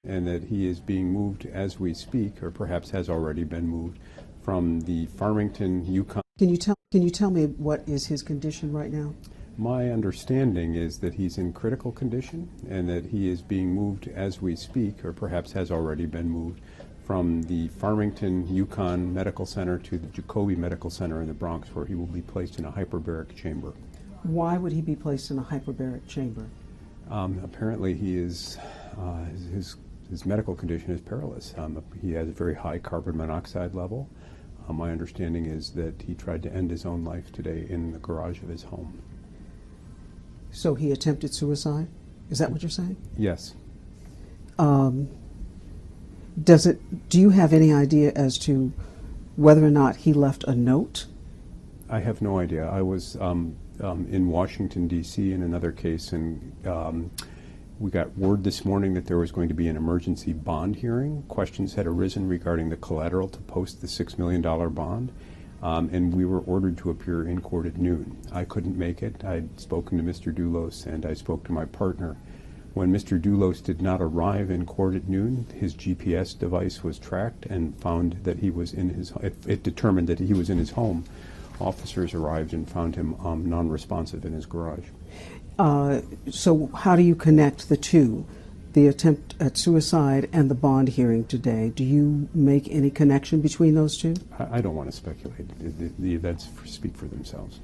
And that he is being moved as we speak, or perhaps has already been moved, from the Farmington, Yukon. Can you tell me what is his condition right now? My understanding is that he's in critical condition and that he is being moved as we speak, or perhaps has already been moved, from the Farmington, Yukon Medical Center to the Jacoby Medical Center in the Bronx, where he will be placed in a hyperbaric chamber. Why would he be placed in a hyperbaric chamber? Apparently he is, his medical condition is perilous. He has a very high carbon monoxide level. My understanding is that he tried to end his own life today in the garage of his home. So he attempted suicide? Is that what you're saying? Yes. Do you have any idea as to whether or not he left a note? I have no idea. I was in Washington, D.C. in another case, and we got word this morning that there was going to be an emergency bond hearing. Questions had arisen regarding the collateral to post the $6 million bond, and we were ordered to appear in court at noon. I couldn't make it. I'd spoken to Mr. Dulos, and I spoke to my partner. When Mr. Dulos did not arrive in court at noon, his GPS device was tracked and found that he was in his, it determined that he was in his home. Officers arrived and found him non-responsive in his garage. So how do you connect the two, the attempt at suicide and the bond hearing today? Do you make any connection between those two? I don't want to speculate. The events speak for themselves.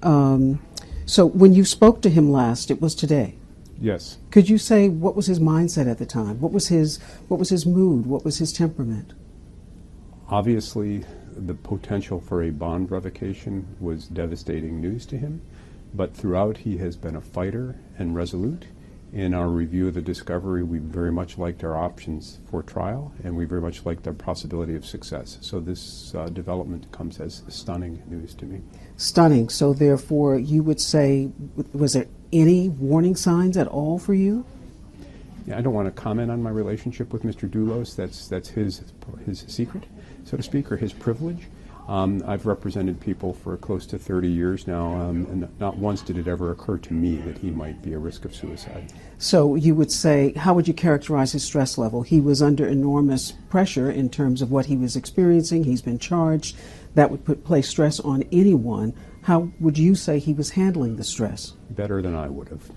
So when you spoke to him last, it was today. Yes. Could you say what was his mindset at the time? What was his mood? What was his temperament? Obviously, the potential for a bond revocation was devastating news to him, but throughout he has been a fighter and resolute. In our review of the discovery, we very much liked our options for trial, and we very much liked the possibility of success. So this development comes as stunning news to me. Stunning. So therefore, you would say, was there any warning signs at all for you? Yeah, I don't want to comment on my relationship with Mr. Dulos. That's his secret, so to speak, or his privilege. I've represented people for close to 30 years now, and not once did it ever occur to me that he might be a risk of suicide. So you would say, how would you characterize his stress level? He was under enormous pressure in terms of what he was experiencing. He's been charged. That would place stress on anyone. How would you say he was handling the stress? Better than I would have.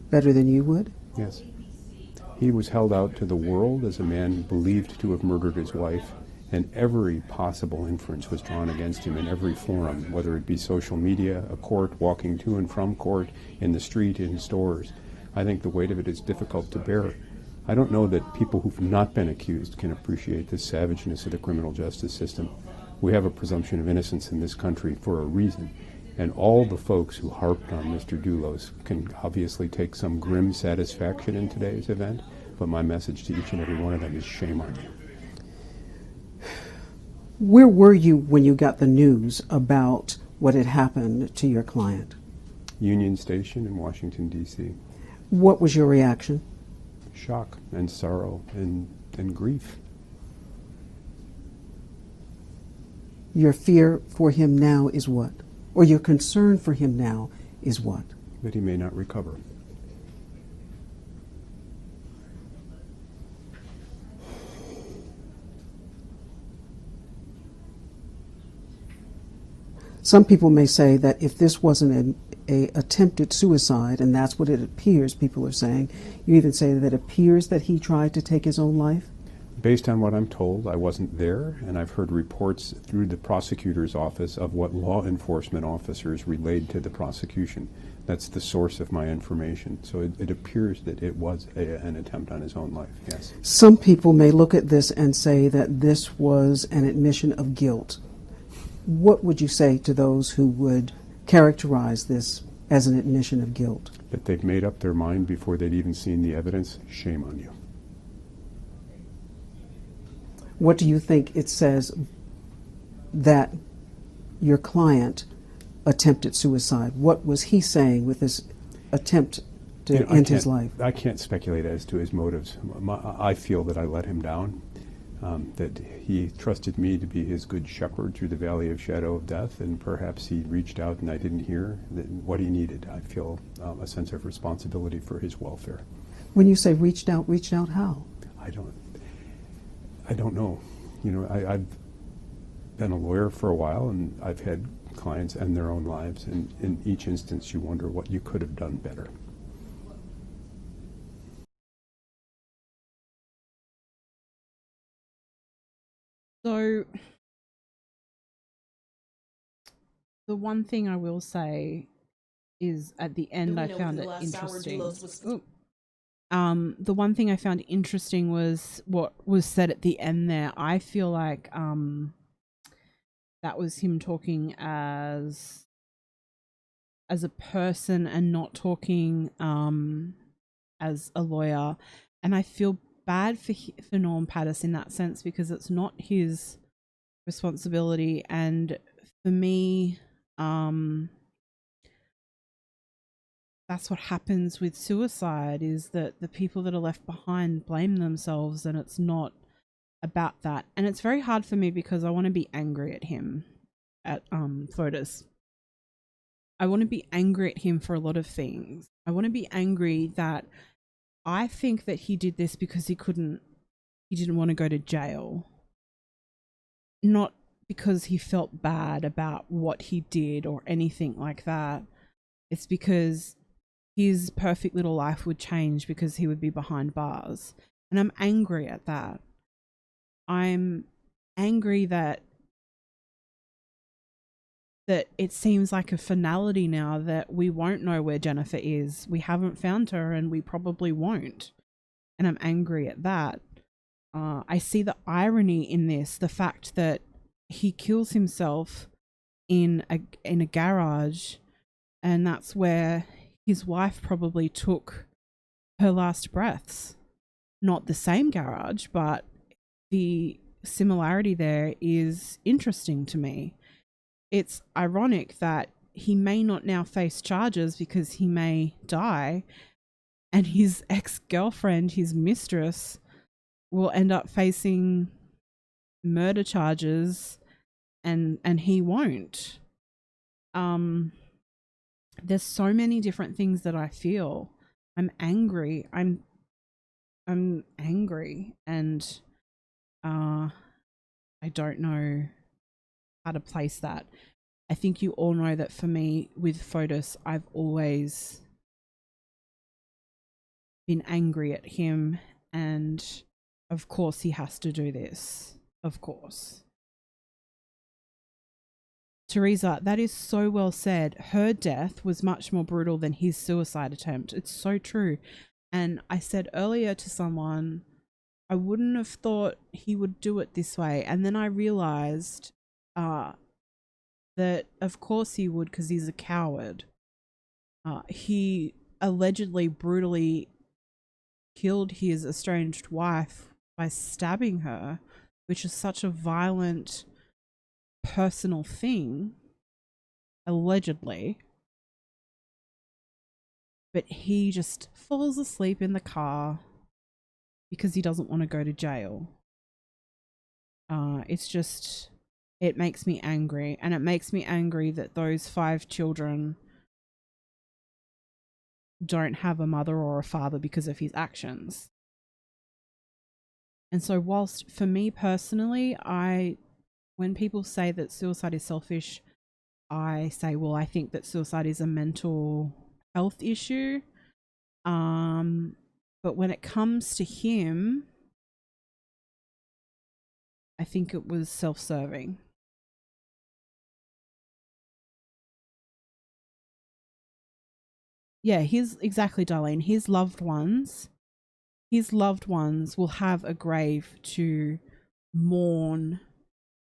Better than you would? Yes. He was held out to the world as a man believed to have murdered his wife And every possible inference was drawn against him in every forum, whether it be social media, a court, walking to and from court, in the street, in stores. I think the weight of it is difficult to bear. I don't know that people who've not been accused can appreciate the savageness of the criminal justice system. We have a presumption of innocence in this country for a reason. And all the folks who harped on Mr. Dulos can obviously take some grim satisfaction in today's event, but my message to each and every one of them is shame on you. Where were you when you got the news about what had happened to your client? Union Station in Washington, D.C. What was your reaction? Shock and sorrow and grief. Your fear for him now is what? Or your concern for him now is what? That he may not recover. Some people may say that if this wasn't a attempted suicide, and that's what it appears, people are saying, you even say that it appears that he tried to take his own life? Based on what I'm told, I wasn't there, and I've heard reports through the prosecutor's office of what law enforcement officers relayed to the prosecution. That's the source of my information. So it appears that it was an attempt on his own life, yes. Some people may look at this and say that this was an admission of guilt. What would you say to those who would characterize this as an admission of guilt? That they've made up their mind before they'd even seen the evidence? Shame on you. What do you think it says that your client attempted suicide? What was he saying with this attempt to end his life? I can't speculate as to his motives. I feel that I let him down, that he trusted me to be his good shepherd through the valley of shadow of death, and perhaps he reached out and I didn't hear what he needed. I feel a sense of responsibility for his welfare. When you say reached out how? I don't know. You know, I've been a lawyer for a while, and I've had clients end their own lives, and in each instance you wonder what you could have done better. So, the one thing I will say is at the end I found it interesting. The one thing I found interesting was what was said at the end there. I feel like that was him talking as a person and not talking as a lawyer. And I feel bad for Norm Pattis in that sense, because it's not his responsibility. And for me, that's what happens with suicide, is that the people that are left behind blame themselves, and it's not about that. And it's very hard for me because I want to be angry at him, at Fotis. I want to be angry at him for a lot of things. I want to be angry that I think that he did this because he didn't want to go to jail. Not because he felt bad about what he did or anything like that. It's because his perfect little life would change because he would be behind bars. And I'm angry at that. I'm angry that it seems like a finality now, that we won't know where Jennifer is. We haven't found her, and we probably won't. And I'm angry at that. I see the irony in this, the fact that he kills himself in a garage, and that's where his wife probably took her last breaths. Not the same garage, but the similarity there is interesting to me. It's ironic that he may not now face charges because he may die, and his ex-girlfriend, his mistress, will end up facing murder charges, and he won't. There's so many different things that I feel. I'm angry. I'm angry, and I don't know how to place that. I think you all know that for me, with Fotis, I've always been angry at him, and of course he has to do this. of course. Teresa, that is so well said. Her death was much more brutal than his suicide attempt. It's so true. And I said earlier to someone, I wouldn't have thought he would do it this way. And then I realized that of course he would, because he's a coward. He allegedly brutally killed his estranged wife by stabbing her, which is such a violent personal thing, allegedly. But he just falls asleep in the car because he doesn't want to go to jail. It's just, it makes me angry. And it makes me angry that those 5 children don't have a mother or a father because of his actions. And so whilst for me personally, when people say that suicide is selfish, I say, well, I think that suicide is a mental health issue. But when it comes to him, I think it was self-serving. Yeah, exactly, Darlene. His loved ones will have a grave to mourn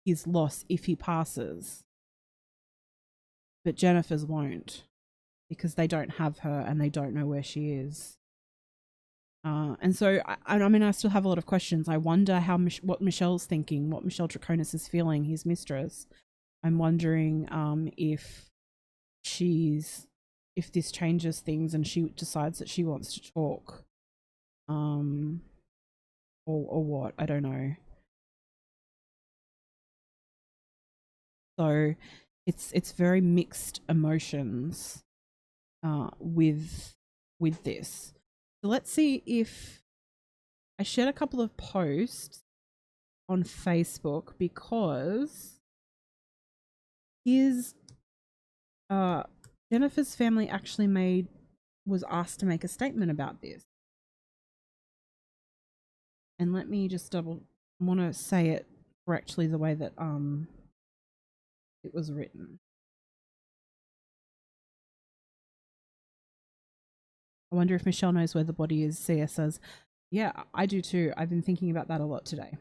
his loss if he passes. But Jennifer's won't, because they don't have her and they don't know where she is. And so, I mean, I still have a lot of questions. I wonder what Michelle's thinking, what Michelle Draconis is feeling, his mistress. I'm wondering if this changes things and she decides that she wants to talk. Or what, I don't know. So it's very mixed emotions with this. So let's see if I shared a couple of posts on Facebook, because Jennifer's family actually was asked to make a statement about this. And let me just I want to say it correctly the way that it was written. I wonder if Michelle knows where the body is. CS says, yeah, I do too. I've been thinking about that a lot today.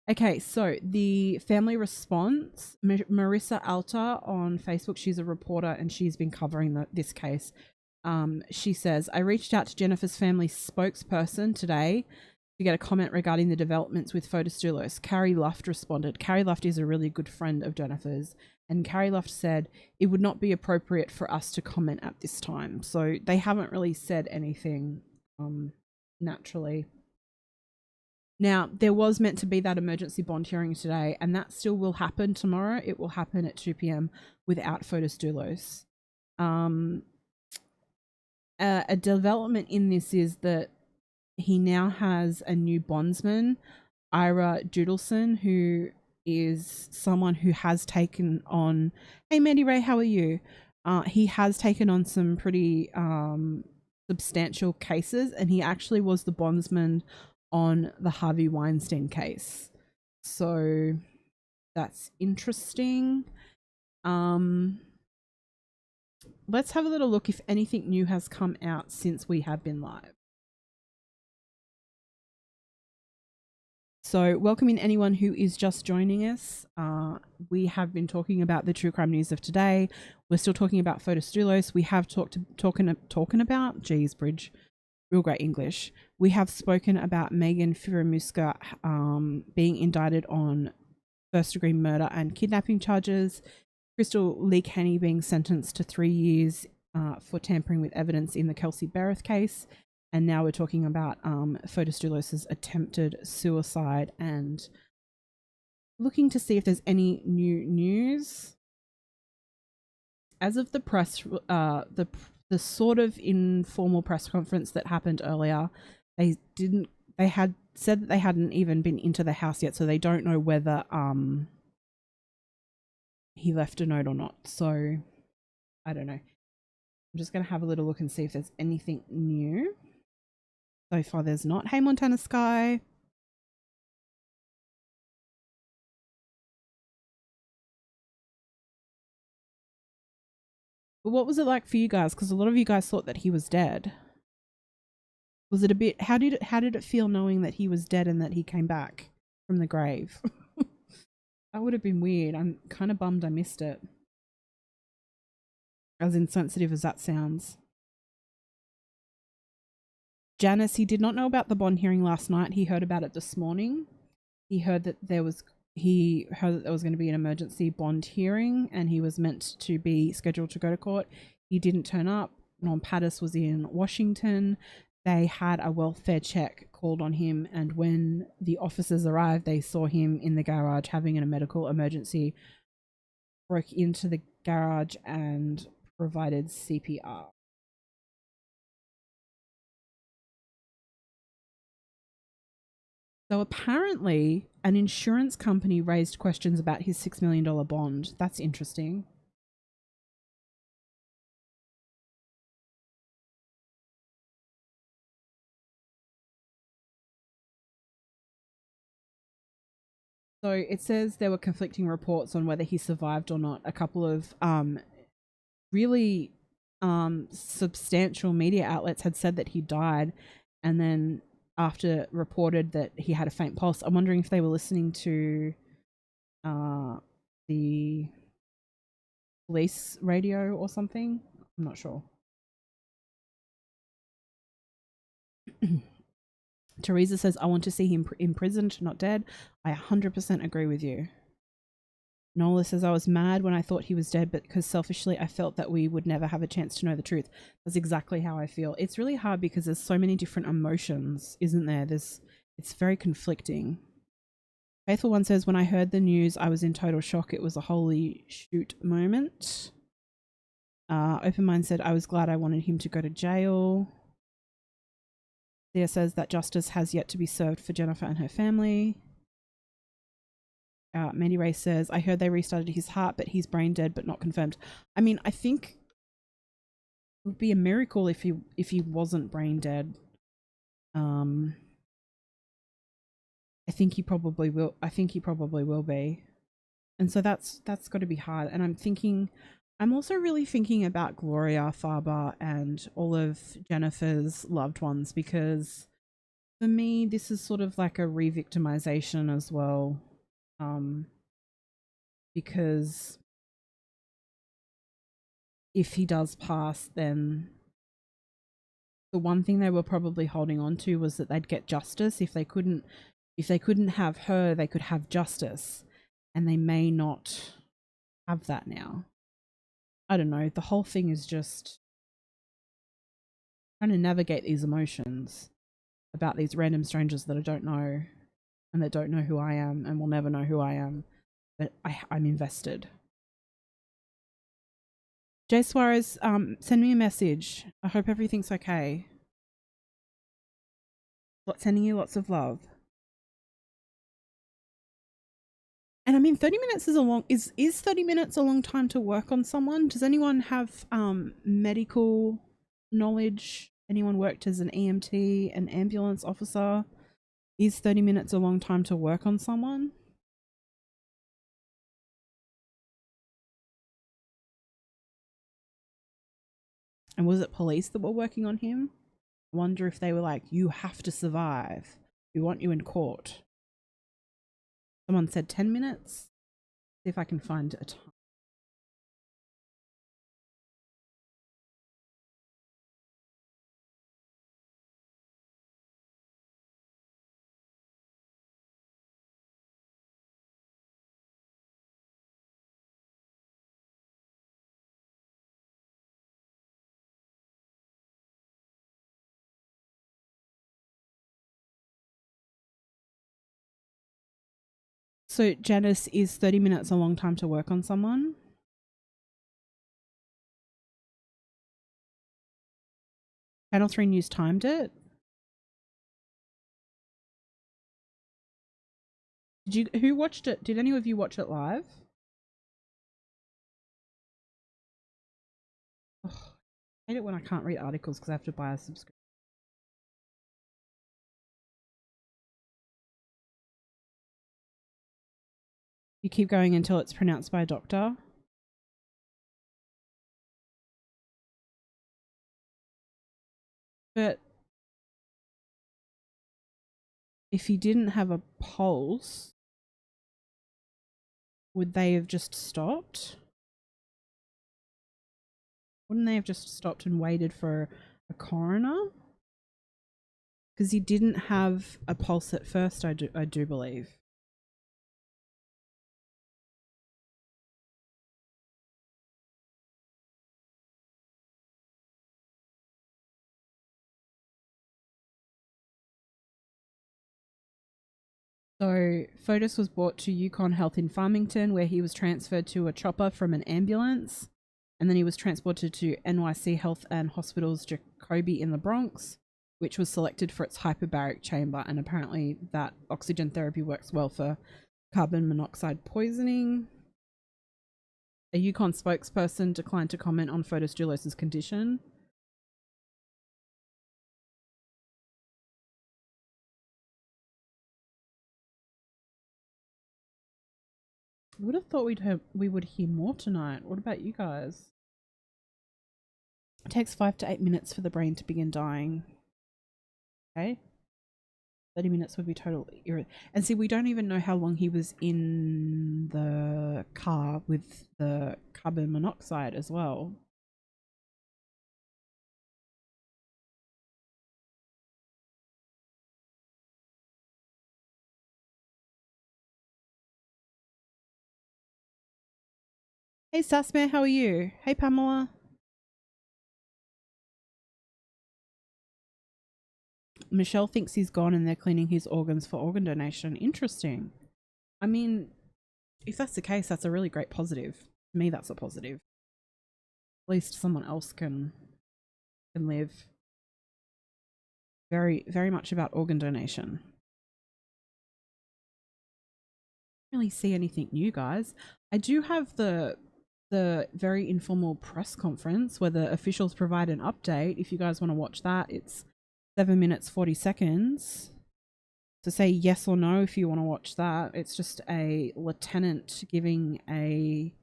Okay, so the family response, Marissa Alta on Facebook, she's a reporter and she's been covering this case. She says, I reached out to Jennifer's family spokesperson today to get a comment regarding the developments with Fotis Dulos. Carrie Luft responded. Carrie Luft is a really good friend of Jennifer's. And Carrie Luft said, it would not be appropriate for us to comment at this time. So they haven't really said anything naturally. Now, there was meant to be that emergency bond hearing today, and that still will happen tomorrow. It will happen at 2 p.m. without Fotis Dulos. A development in this is that he now has a new bondsman, Ira Judelson, who is someone who has taken on, hey Mandy Ray, how are you? He has taken on some pretty substantial cases, and he actually was the bondsman on the Harvey Weinstein case. So that's interesting. Let's have a little look if anything new has come out since we have been live. So welcoming anyone who is just joining us. We have been talking about the true crime news of today. We're still talking about Fotis Dulos. We have talking about, geez, Bridge, real great English. We have spoken about Magen Fieramusca being indicted on first-degree murder and kidnapping charges. Krystal Kenney being sentenced to 3 years for tampering with evidence in the Kelsey Bharath case. And now we're talking about Fotis Dulos' attempted suicide and looking to see if there's any new news. As of the press, the sort of informal press conference that happened earlier, they had said that they hadn't even been into the house yet, so they don't know whether he left a note or not. So I don't know. I'm just going to have a little look and see if there's anything new. So far there's not. Hey Montana Sky. But what was it like for you guys? Because a lot of you guys thought that he was dead. Was it a bit? How did it feel knowing that he was dead and that he came back from the grave? That would have been weird. I'm kind of bummed I missed it. As insensitive as that sounds. Janice, he did not know about the bond hearing last night. He heard about it this morning. He heard that there was going to be an emergency bond hearing and he was meant to be scheduled to go to court. He didn't turn up. Non Pattis was in Washington. They had a welfare check called on him, and when the officers arrived, they saw him in the garage having a medical emergency, broke into the garage and provided CPR. So apparently an insurance company raised questions about his $6 million bond. That's interesting. So it says there were conflicting reports on whether he survived or not. A couple of really substantial media outlets had said that he died, and then after reported that he had a faint pulse. I'm wondering if they were listening to the police radio or something. I'm not sure. Teresa says, I want to see him imprisoned, not dead. I 100% agree with you. Nola says, I was mad when I thought he was dead, but because selfishly I felt that we would never have a chance to know the truth. That's exactly how I feel. It's really hard because there's so many different emotions, isn't there? It's very conflicting. Faithful One says, when I heard the news, I was in total shock. It was a holy shoot moment. Open Mind said, I was glad I wanted him to go to jail. Thea says that justice has yet to be served for Jennifer and her family. Mandy Ray says, I heard they restarted his heart, but he's brain dead, but not confirmed. I mean, I think it would be a miracle if he wasn't brain dead. I think he probably will. I think he probably will be. And so that's got to be hard. And I'm also really thinking about Gloria, Faber, and all of Jennifer's loved ones, because for me, this is sort of like a re-victimization as well. Because if he does pass, then the one thing they were probably holding on to was that they'd get justice. If they couldn't have her, they could have justice, and they may not have that now. I don't know. The whole thing is just trying to navigate these emotions about these random strangers that I don't know and that don't know who I am and will never know who I am. But I'm invested. Jay Suarez, send me a message. I hope everything's okay. Sending you lots of love. And I mean, 30 minutes is 30 minutes a long time to work on someone? Does anyone have medical knowledge? Anyone worked as an EMT, an ambulance officer? Is 30 minutes a long time to work on someone? And was it police that were working on him? I wonder if they were like, you have to survive. We want you in court. Someone said 10 minutes. See if I can find a time. So, Janice, is 30 minutes a long time to work on someone? Channel 3 News timed it. Who watched it? Did any of you watch it live? Oh, I hate it when I can't read articles because I have to buy a subscription. You keep going until it's pronounced by a doctor. But if he didn't have a pulse, would they have just stopped? Wouldn't they have just stopped and waited for a coroner? Because he didn't have a pulse at first, I do believe. So Fotis was brought to Yukon Health in Farmington, where he was transferred to a chopper from an ambulance. And then he was transported to NYC Health and Hospital's Jacoby in the Bronx, which was selected for its hyperbaric chamber. And apparently that oxygen therapy works well for carbon monoxide poisoning. A Yukon spokesperson declined to comment on Fotis Dulos' condition. I would have thought we would hear more tonight. What about you guys? It takes 5 to 8 minutes for the brain to begin dying. Okay. 30 minutes would be total and see, we don't even know how long he was in the car with the carbon monoxide as well. Hey Sassmare, how are you? Hey Pamela. Michelle thinks he's gone and they're cleaning his organs for organ donation. Interesting. I mean, if that's the case, that's a really great positive. To me, that's a positive. At least someone else can live. Very, very much about organ donation. I don't really see anything new, guys. I do have the very informal press conference where the officials provide an update. If you guys want to watch that, it's 7 minutes 40 seconds. To say yes or no if you want to watch that. It's just a lieutenant giving a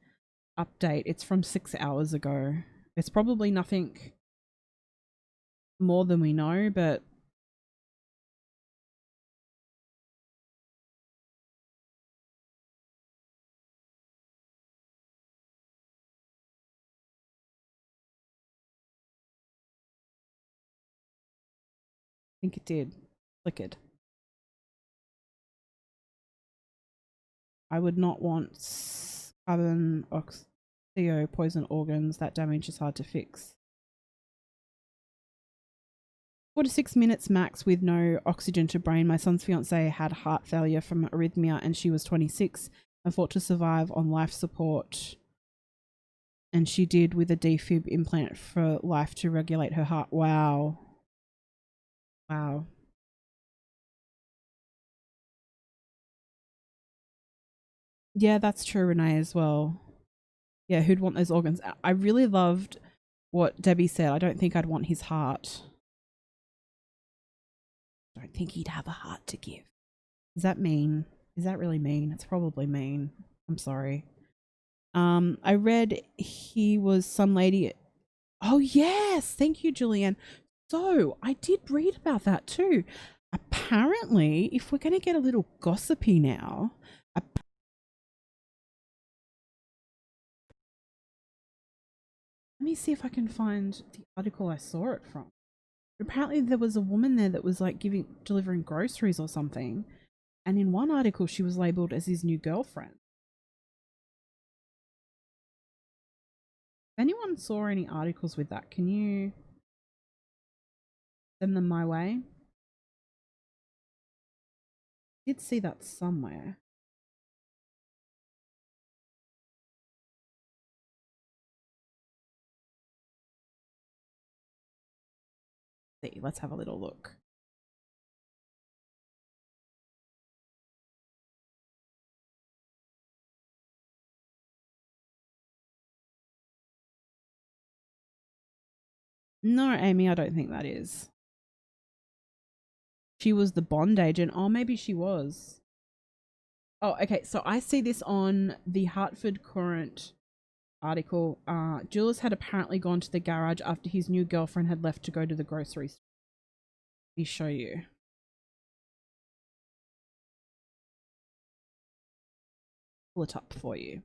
update. It's from 6 hours ago. It's probably nothing more than we know, but I think it did. Flickered. I would not want carbon oxio poison organs. That damage is hard to fix. 4 to 6 minutes max with no oxygen to brain. My son's fiance had heart failure from arrhythmia and she was 26 and fought to survive on life support. And she did with a defib implant for life to regulate her heart. Wow. Wow. Yeah, that's true, Renee, as well. Yeah, who'd want those organs? I really loved what Debbie said. I don't think I'd want his heart. I don't think he'd have a heart to give. Is that mean? Is that really mean? It's probably mean. I'm sorry. I read he was some lady. Oh, yes. Thank you, Julianne. So I did read about that too. Apparently, if we're going to get a little gossipy now, let me see if I can find the article I saw it from. Apparently there was a woman there that was like delivering groceries or something. And in one article, she was labeled as his new girlfriend. If anyone saw any articles with that, can you send them my way? I did see that somewhere. See, let's have a little look. No, Amy, I don't think that is. She was the bond agent. Oh, maybe she was. Oh, okay. So I see this on the Hartford Courant article. Jules had apparently gone to the garage after his new girlfriend had left to go to the grocery store. me show you. Pull it up for you.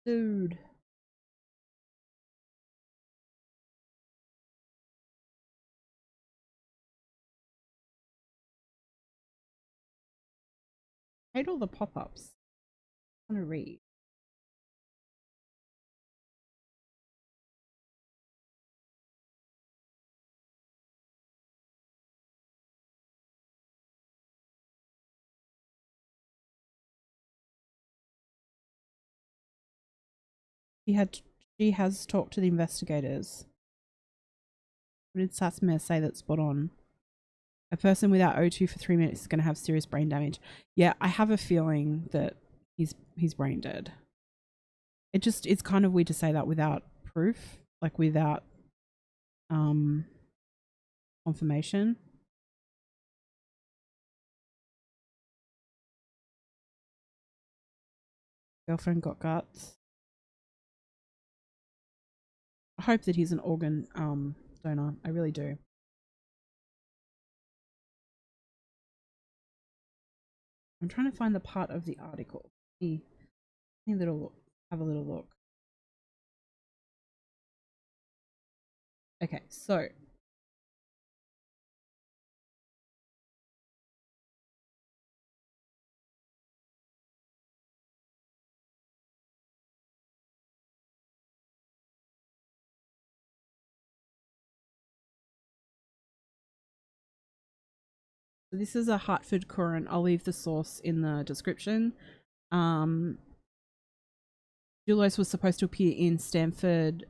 Dude. I hate all the pop-ups. I want to read. She has talked to the investigators. What did Satsmere say that's spot on? A person without O2 for 3 minutes is going to have serious brain damage. Yeah, I have a feeling that he's brain dead. It's kind of weird to say that without proof, like without confirmation. Girlfriend got guts. I hope that he's an organ donor. I really do. I'm trying to find the part of the article. Have a little look. Okay, so this is a Hartford Courant. I'll leave the source in the description. Dulos was supposed to appear in Stamford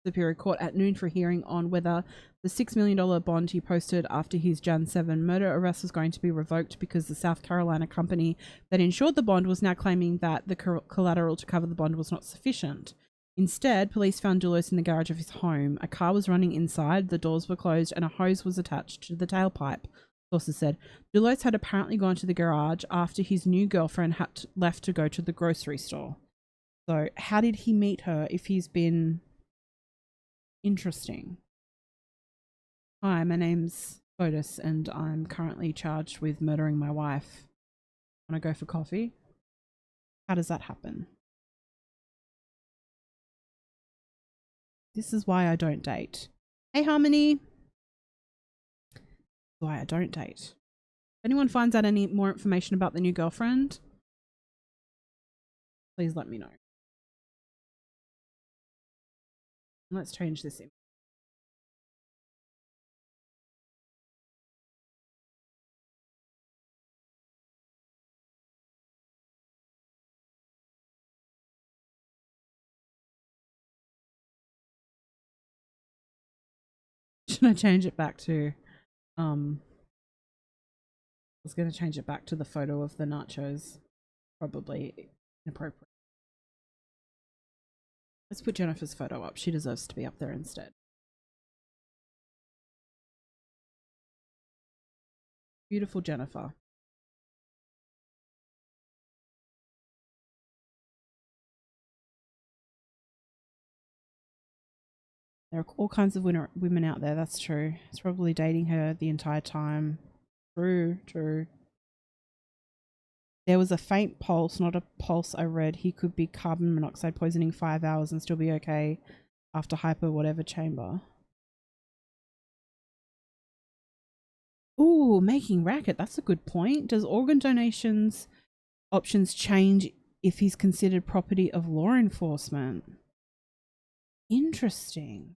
Superior Court at noon for a hearing on whether the $6 million bond he posted after his Jan 7 murder arrest was going to be revoked because the South Carolina company that insured the bond was now claiming that the collateral to cover the bond was not sufficient. Instead, police found Dulos in the garage of his home. A car was running inside, the doors were closed, and a hose was attached to the tailpipe. Sources said Dulos had apparently gone to the garage after his new girlfriend had left to go to the grocery store. So how did he meet her if he's been... Interesting. Hi, my name's Fotis and I'm currently charged with murdering my wife. Want to go for coffee? How does that happen? This is why I don't date. Hey, Harmony. Why I don't date. If anyone finds out any more information about the new girlfriend, please let me know. Let's change this in. Should I change it back to I was going to change it back to the photo of the nachos. Probably inappropriate. Let's put Jennifer's photo up. She deserves to be up there instead. Beautiful Jennifer. There are all kinds of women out there, that's true. It's probably dating her the entire time. True, true. There was a faint pulse, not a pulse I read. He could be carbon monoxide poisoning 5 hours and still be okay after hyper whatever chamber. Ooh, making racket. That's a good point. Does organ donations options change if he's considered property of law enforcement? Interesting.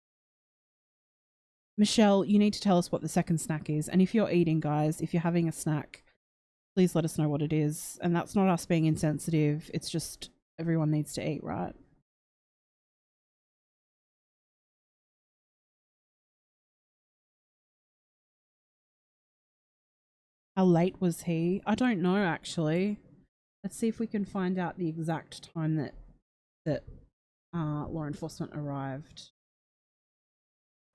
Michelle, you need to tell us what the second snack is. And if you're eating, guys, if you're having a snack, please let us know what it is. And that's not us being insensitive. It's just everyone needs to eat, right? How late was he? I don't know, actually. Let's see if we can find out the exact time that law enforcement arrived.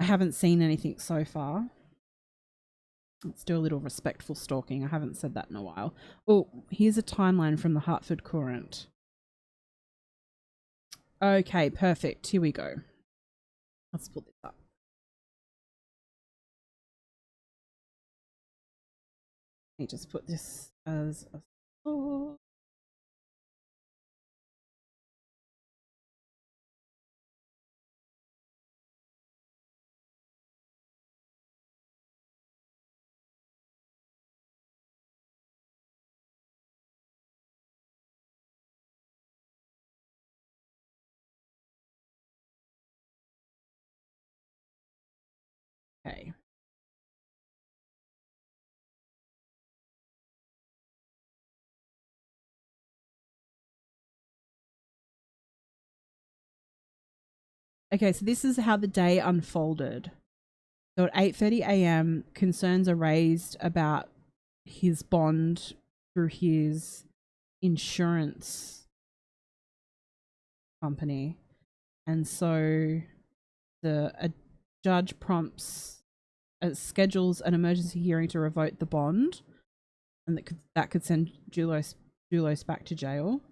I haven't seen anything so far. Let's do a little respectful stalking. I haven't said that in a while. Oh, here's a timeline from the Hartford Courant. Okay, perfect. Here we go. Let's pull this up. Let me just put this as a source. Okay. Okay, so this is how the day unfolded. So at 8:30 a.m., concerns are raised about his bond through his insurance company. And so a judge schedules an emergency hearing to revoke the bond, and that could send Dulos back to jail.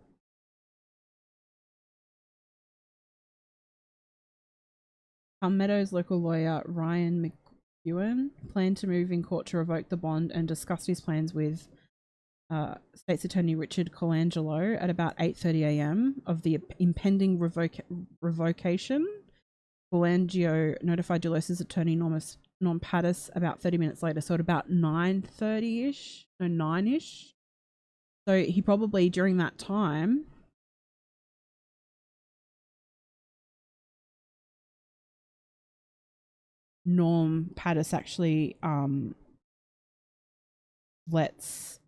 Palm Meadows local lawyer Ryan McEwen planned to move in court to revoke the bond and discussed his plans with State's Attorney Richard Colangelo at about 8:30 a.m. of the impending revocation. Colangelo notified Dulos' attorney Norm Pattis about 30 minutes later, so at about 9:30ish, no 9ish. So he probably during that time Norm Pattis actually lets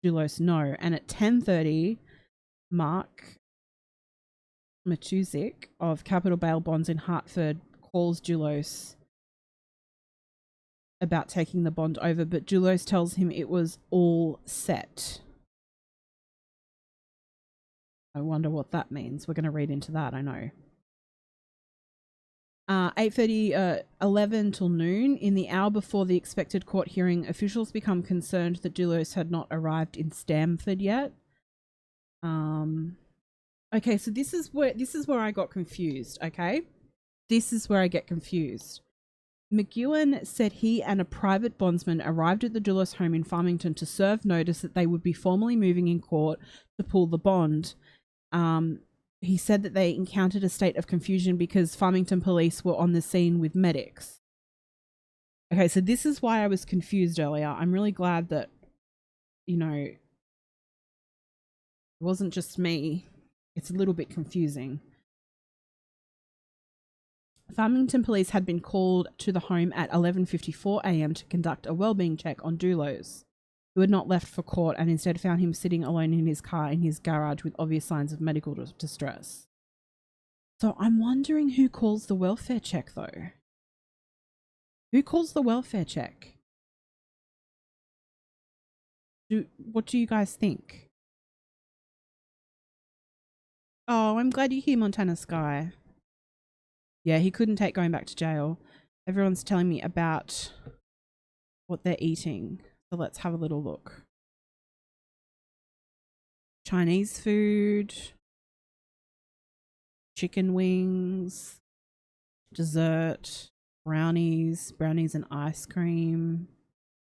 Dulos know, and at 10:30 Mark Matuzik of Capital Bail Bonds in Hartford calls Dulos about taking the bond over, but Dulos tells him it was all set. I wonder what that means. We're going to read into that, I know. 8:30, 11 till noon. In the hour before the expected court hearing, officials become concerned that Dulos had not arrived in Stamford yet. Okay, so this is where I got confused. Okay, this is where I get confused. McEwen said he and a private bondsman arrived at the Dulos home in Farmington to serve notice that they would be formally moving in court to pull the bond. He said that they encountered a state of confusion because Farmington police were on the scene with medics. Okay, so this is why I was confused earlier. I'm really glad that, you know, it wasn't just me. It's a little bit confusing. Farmington police had been called to the home at 11:54 a.m. to conduct a wellbeing check on Dulos, who had not left for court and instead found him sitting alone in his car in his garage with obvious signs of medical distress. So I'm wondering who calls the welfare check, though. Who calls the welfare check? What do you guys think? Oh, I'm glad you're here, Montana Sky. Yeah, he couldn't take going back to jail. Everyone's telling me about what they're eating. So let's have a little look. Chinese food, chicken wings, dessert, brownies and ice cream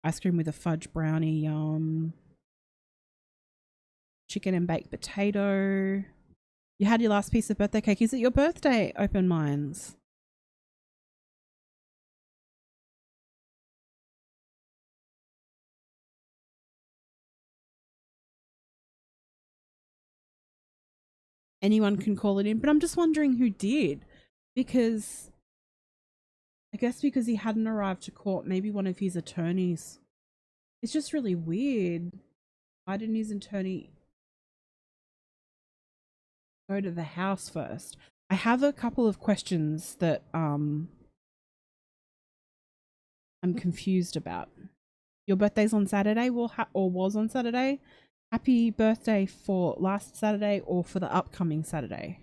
with a fudge brownie, yum. Chicken and baked potato. You had your last piece of birthday cake. Is it your birthday? Open minds. Anyone can call it in, but I'm just wondering who did, because I guess because he hadn't arrived to court, maybe one of his attorneys. It's just really weird. Why didn't his attorney go to the house first? I have a couple of questions that I'm confused about. Your birthday's on Saturday, or was on Saturday. Happy birthday for last Saturday or for the upcoming Saturday.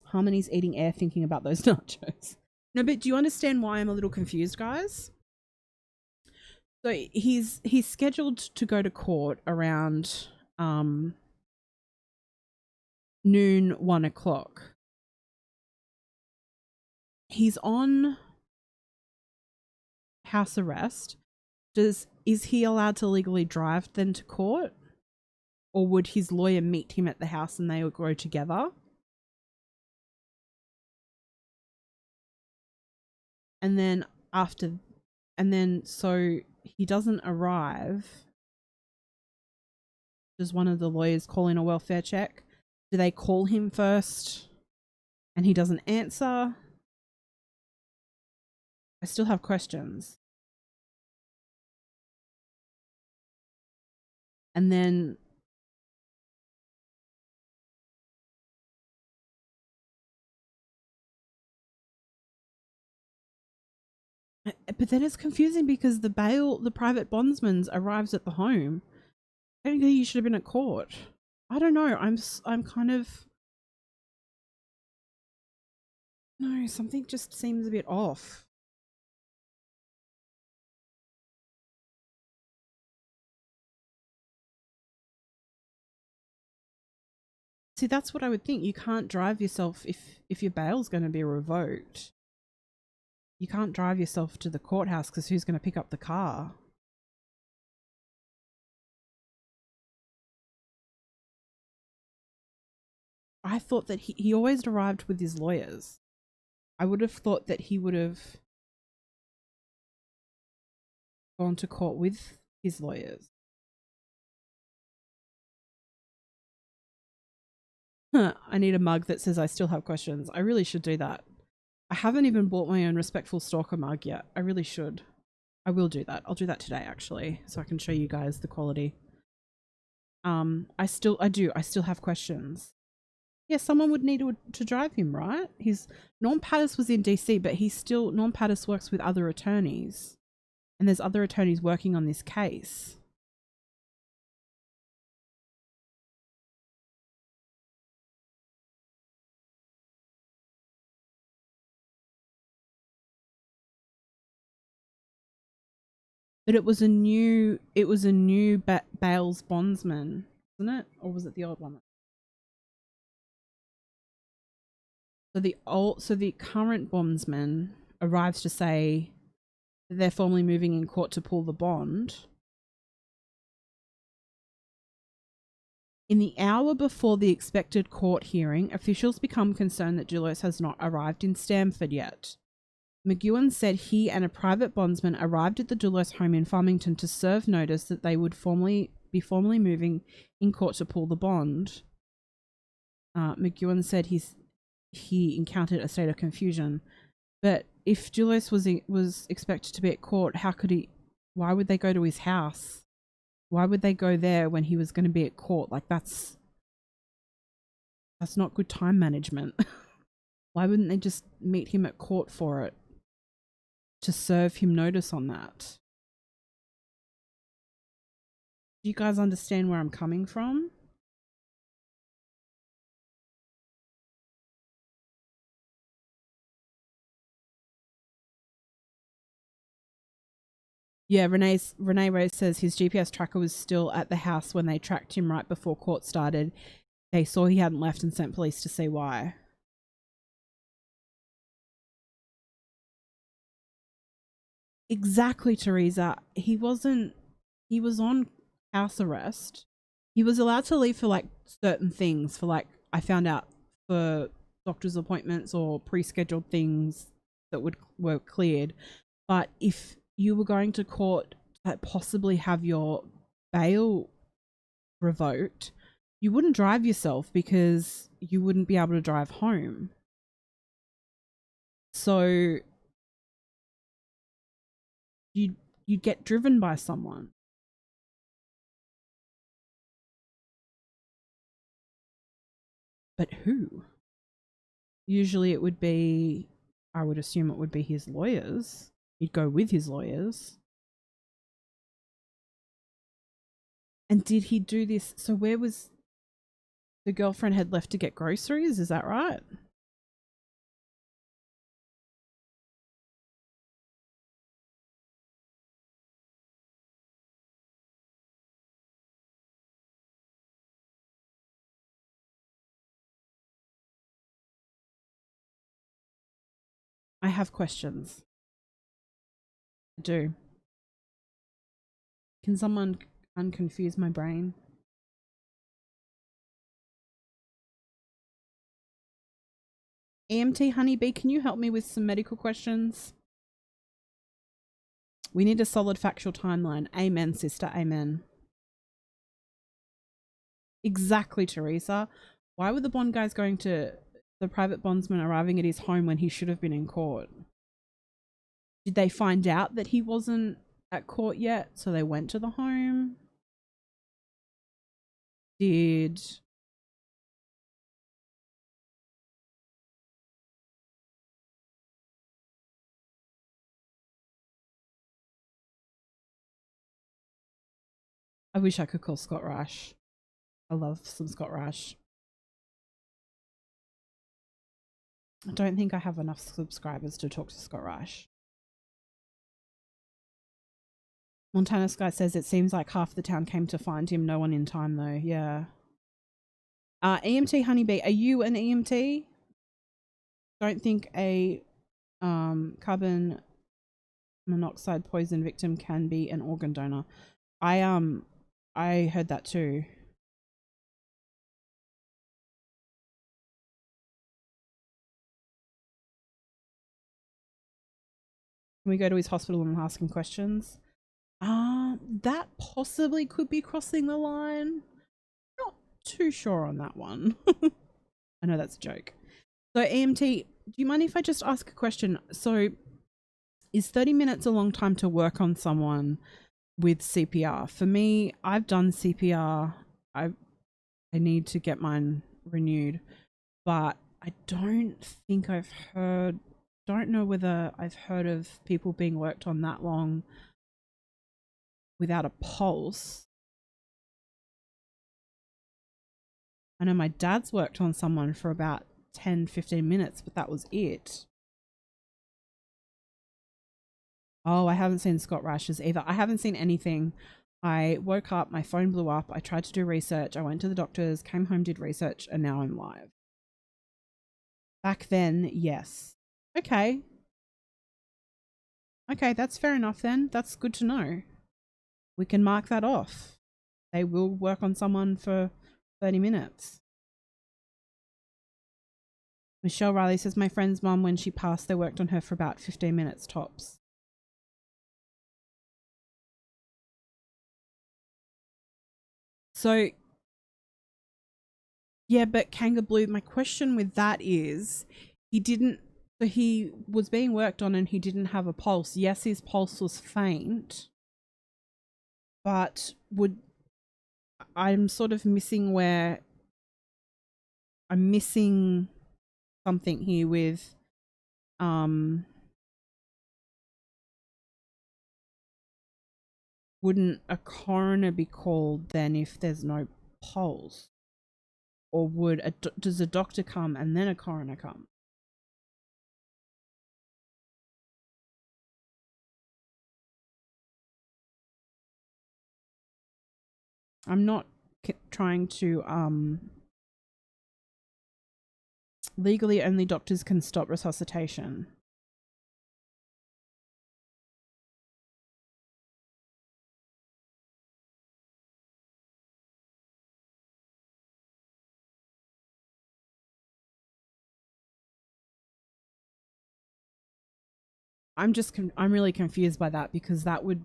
Harmony's eating air thinking about those nachos. No, but do you understand why I'm a little confused, guys? So he's scheduled to go to court around noon, 1 o'clock. He's on house arrest. Is he allowed to legally drive then to court? Or would his lawyer meet him at the house and they would go together? And then so he doesn't arrive. Does one of the lawyers call in a welfare check? Do they call him first and he doesn't answer? I still have questions. And then but then it's confusing because the private bondsman arrives at the home. Technically, you should have been at court. I don't know. I'm kind of, no, something just seems a bit off. See, that's what I would think. You can't drive yourself if your bail's going to be revoked. You can't drive yourself to the courthouse because who's going to pick up the car? I thought that he always arrived with his lawyers. I would have thought that he would have gone to court with his lawyers. I need a mug that says I still have questions. I really should do that. I haven't even bought my own Respectful Stalker mug yet. I really should. I will do that. I'll do that today actually, so I can show you guys the quality. I still have questions. Yeah, someone would need to drive him, right? Norm Pattis was in DC, but Norm Pattis works with other attorneys. And there's other attorneys working on this case. But it was a new bail's bondsman, wasn't it? Or was it the old one? So the current bondsman arrives to say that they're formally moving in court to pull the bond. In the hour before the expected court hearing, officials become concerned that Dulos has not arrived in Stamford yet. McGowan said he and a private bondsman arrived at the Dulos home in Farmington to serve notice that they would be formally moving in court to pull the bond. McGowan said he encountered a state of confusion. But if Dulos was expected to be at court, why would they go to his house? Why would they go there when he was going to be at court? Like that's not good time management. Why wouldn't they just meet him at court for it? To serve him notice on that. Do you guys understand where I'm coming from? Yeah, Renee Rose says his GPS tracker was still at the house when they tracked him right before court started. They saw he hadn't left and sent police to see why. Exactly, Teresa. He was on house arrest. He was allowed to leave for like certain things, for like, I found out, for doctor's appointments or pre-scheduled things that were cleared. But if you were going to court to possibly have your bail revoked, you wouldn't drive yourself because you wouldn't be able to drive home. So you'd get driven by someone. But who? Usually it would be, I would assume it would be his lawyers. He'd go with his lawyers. And did he do this? So where was the girlfriend had left to get groceries? Is that right? I have questions. I do. Can someone unconfuse my brain? EMT Honeybee, can you help me with some medical questions? We need a solid factual timeline. Amen, sister. Amen. Exactly, Teresa. Why were the Bond guys going to the private bondsman arriving at his home when he should have been in court? Did they find out that he wasn't at court yet, so they went to the home? Did... I wish I could call Scott Rash. I love some Scott Rash. I don't think I have enough subscribers to talk to Scott Rash. Montana Sky says it seems like half the town came to find him. No one in time though. Yeah. EMT Honeybee, are you an EMT? Don't think a carbon monoxide poison victim can be an organ donor. I heard that too. Can we go to his hospital and ask him questions? That possibly could be crossing the line. Not too sure on that one. I know that's a joke. So EMT, do you mind if I just ask a question? So is 30 minutes a long time to work on someone with CPR? For me, I've done CPR. I need to get mine renewed, but I don't think don't know whether I've heard of people being worked on that long without a pulse. I know my dad's worked on someone for about 10-15 minutes, but that was it. Oh, I haven't seen Scott Rash's either. I haven't seen anything. I woke up, my phone blew up, I tried to do research, I went to the doctors, came home, did research, and now I'm live. Back then, yes. Okay. Okay, that's fair enough then. That's good to know. We can mark that off. They will work on someone for 30 minutes. Michelle Riley says, my friend's mum, when she passed, they worked on her for about 15 minutes tops. So, yeah, but Kanga Blue, my question with that is, he was being worked on and he didn't have a pulse. Yes, his pulse was faint, but I'm sort of missing I'm missing something here with, wouldn't a coroner be called then if there's no pulse? Or does a doctor come and then a coroner come? I'm not trying to, legally only doctors can stop resuscitation. I'm really confused by that, because that would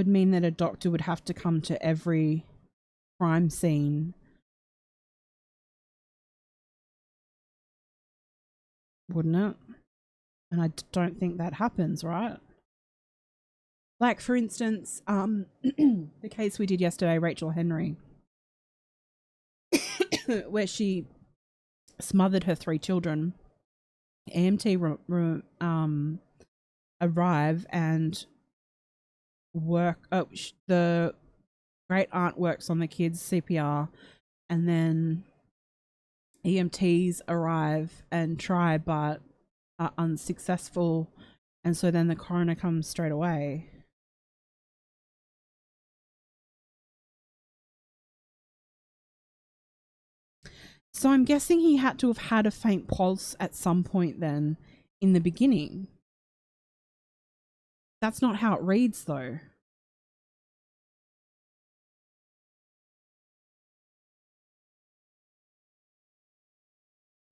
mean that a doctor would have to come to every crime scene, wouldn't it? And I don't think that happens, right? Like, for instance, the case we did yesterday, Rachel Henry, where she smothered her 3 children. EMT arrive and work. The great aunt works on the kids' CPR, and then EMTs arrive and try, but are unsuccessful, and so then the coroner comes straight away. So I'm guessing he had to have had a faint pulse at some point then in the beginning. That's not how it reads though.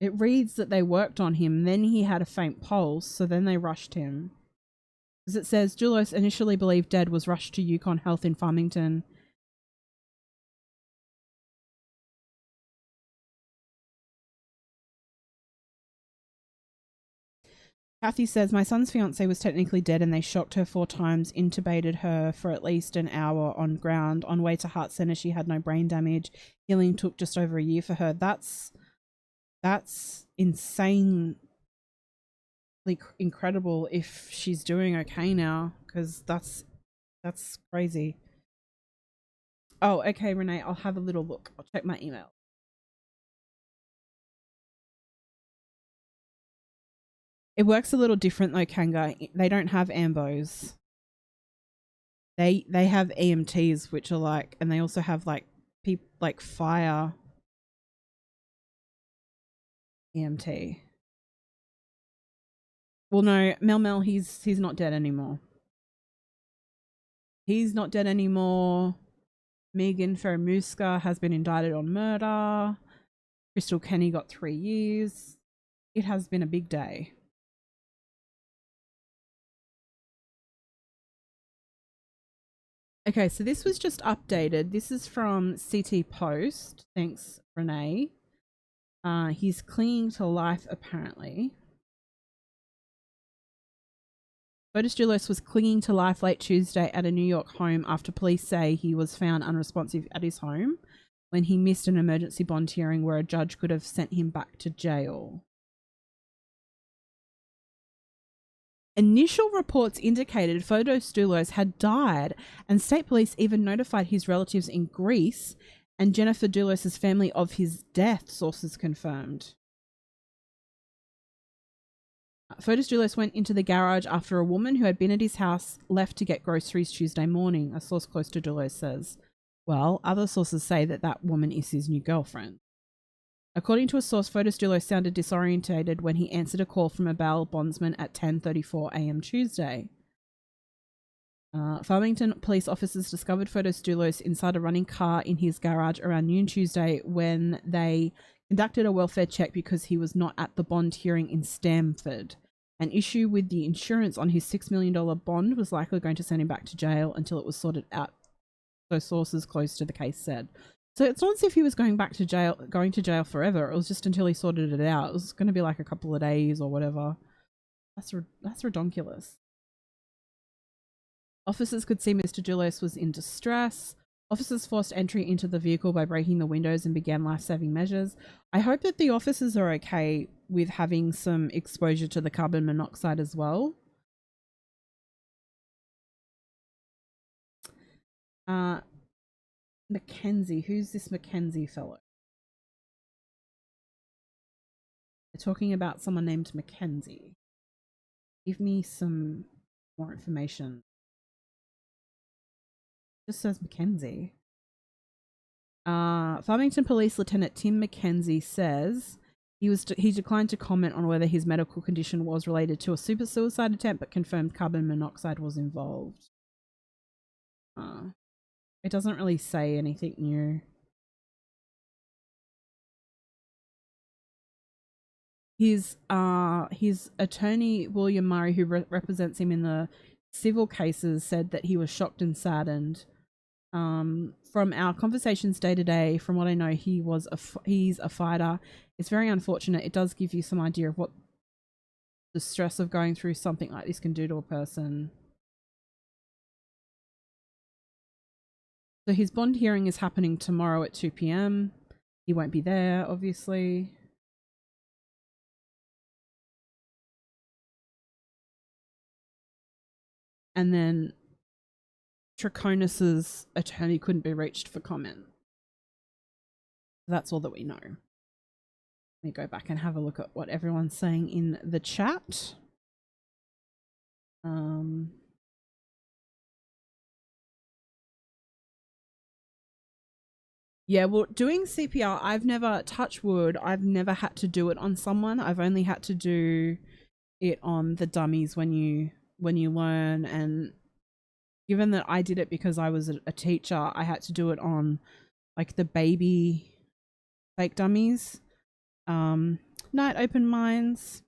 It reads that they worked on him, then he had a faint pulse, so then they rushed him. Because it says Dulos, initially believed dead, was rushed to Yukon Health in Farmington. Kathy says, my son's fiance was technically dead and they shocked her 4 times, intubated her for at least an hour on ground. On way to Heart Center, she had no brain damage. Healing took just over a year for her. That's insanely incredible if she's doing okay now, because that's crazy. Oh, okay, Renee, I'll have a little look. I'll check my email. It works a little different though, Kanga. They don't have ambos. They have EMTs, which are like, and they also have like people like fire EMT. Well, no, Mel, he's not dead anymore. He's not dead anymore. Magen Fieramusca has been indicted on murder. Krystal Kenney got 3 years. It has been a big day. Okay, so this was just updated. This is from CT Post. Thanks, Renee. He's clinging to life, apparently. Fotis Dulos was clinging to life late Tuesday at a New York home after police say he was found unresponsive at his home when he missed an emergency bond hearing where a judge could have sent him back to jail. Initial reports indicated Fotis Dulos had died, and state police even notified his relatives in Greece and Jennifer Dulos' family of his death, sources confirmed. Fotis Dulos went into the garage after a woman who had been at his house left to get groceries Tuesday morning, a source close to Dulos says. Well, other sources say that woman is his new girlfriend. According to a source, Fotis Dulos sounded disorientated when he answered a call from a bail bondsman at 10:34 a.m. Tuesday. Farmington police officers discovered Fotis Dulos inside a running car in his garage around noon Tuesday when they conducted a welfare check because he was not at the bond hearing in Stamford. An issue with the insurance on his $6 million bond was likely going to send him back to jail until it was sorted out, so sources close to the case said. So it's not as if he was going to jail forever. It was just until he sorted it out. It was going to be like a couple of days or whatever. That's redonkulous. Officers could see Mr. Dulos was in distress. Officers forced entry into the vehicle by breaking the windows and began life-saving measures. I hope that the officers are okay with having some exposure to the carbon monoxide as well. Mackenzie. Who's this Mackenzie fellow? They're talking about someone named Mackenzie. Give me some more information. It just says Mackenzie. Farmington Police Lieutenant Tim Mackenzie says he declined to comment on whether his medical condition was related to a super suicide attempt, but confirmed carbon monoxide was involved. It doesn't really say anything new. His attorney, William Murray, who represents him in the civil cases, said that he was shocked and saddened. From our conversations day to day, from what I know, he's a fighter. It's very unfortunate. It does give you some idea of what the stress of going through something like this can do to a person. So his bond hearing is happening tomorrow at 2 p.m. He won't be there, obviously. And then Traconis's attorney couldn't be reached for comment. That's all that we know. Let me go back and have a look at what everyone's saying in the chat. Yeah, well, doing CPR, I've never, touch wood, I've never had to do it on someone. I've only had to do it on the dummies when you learn. And given that I did it because I was a teacher, I had to do it on like the baby fake dummies. Night open minds.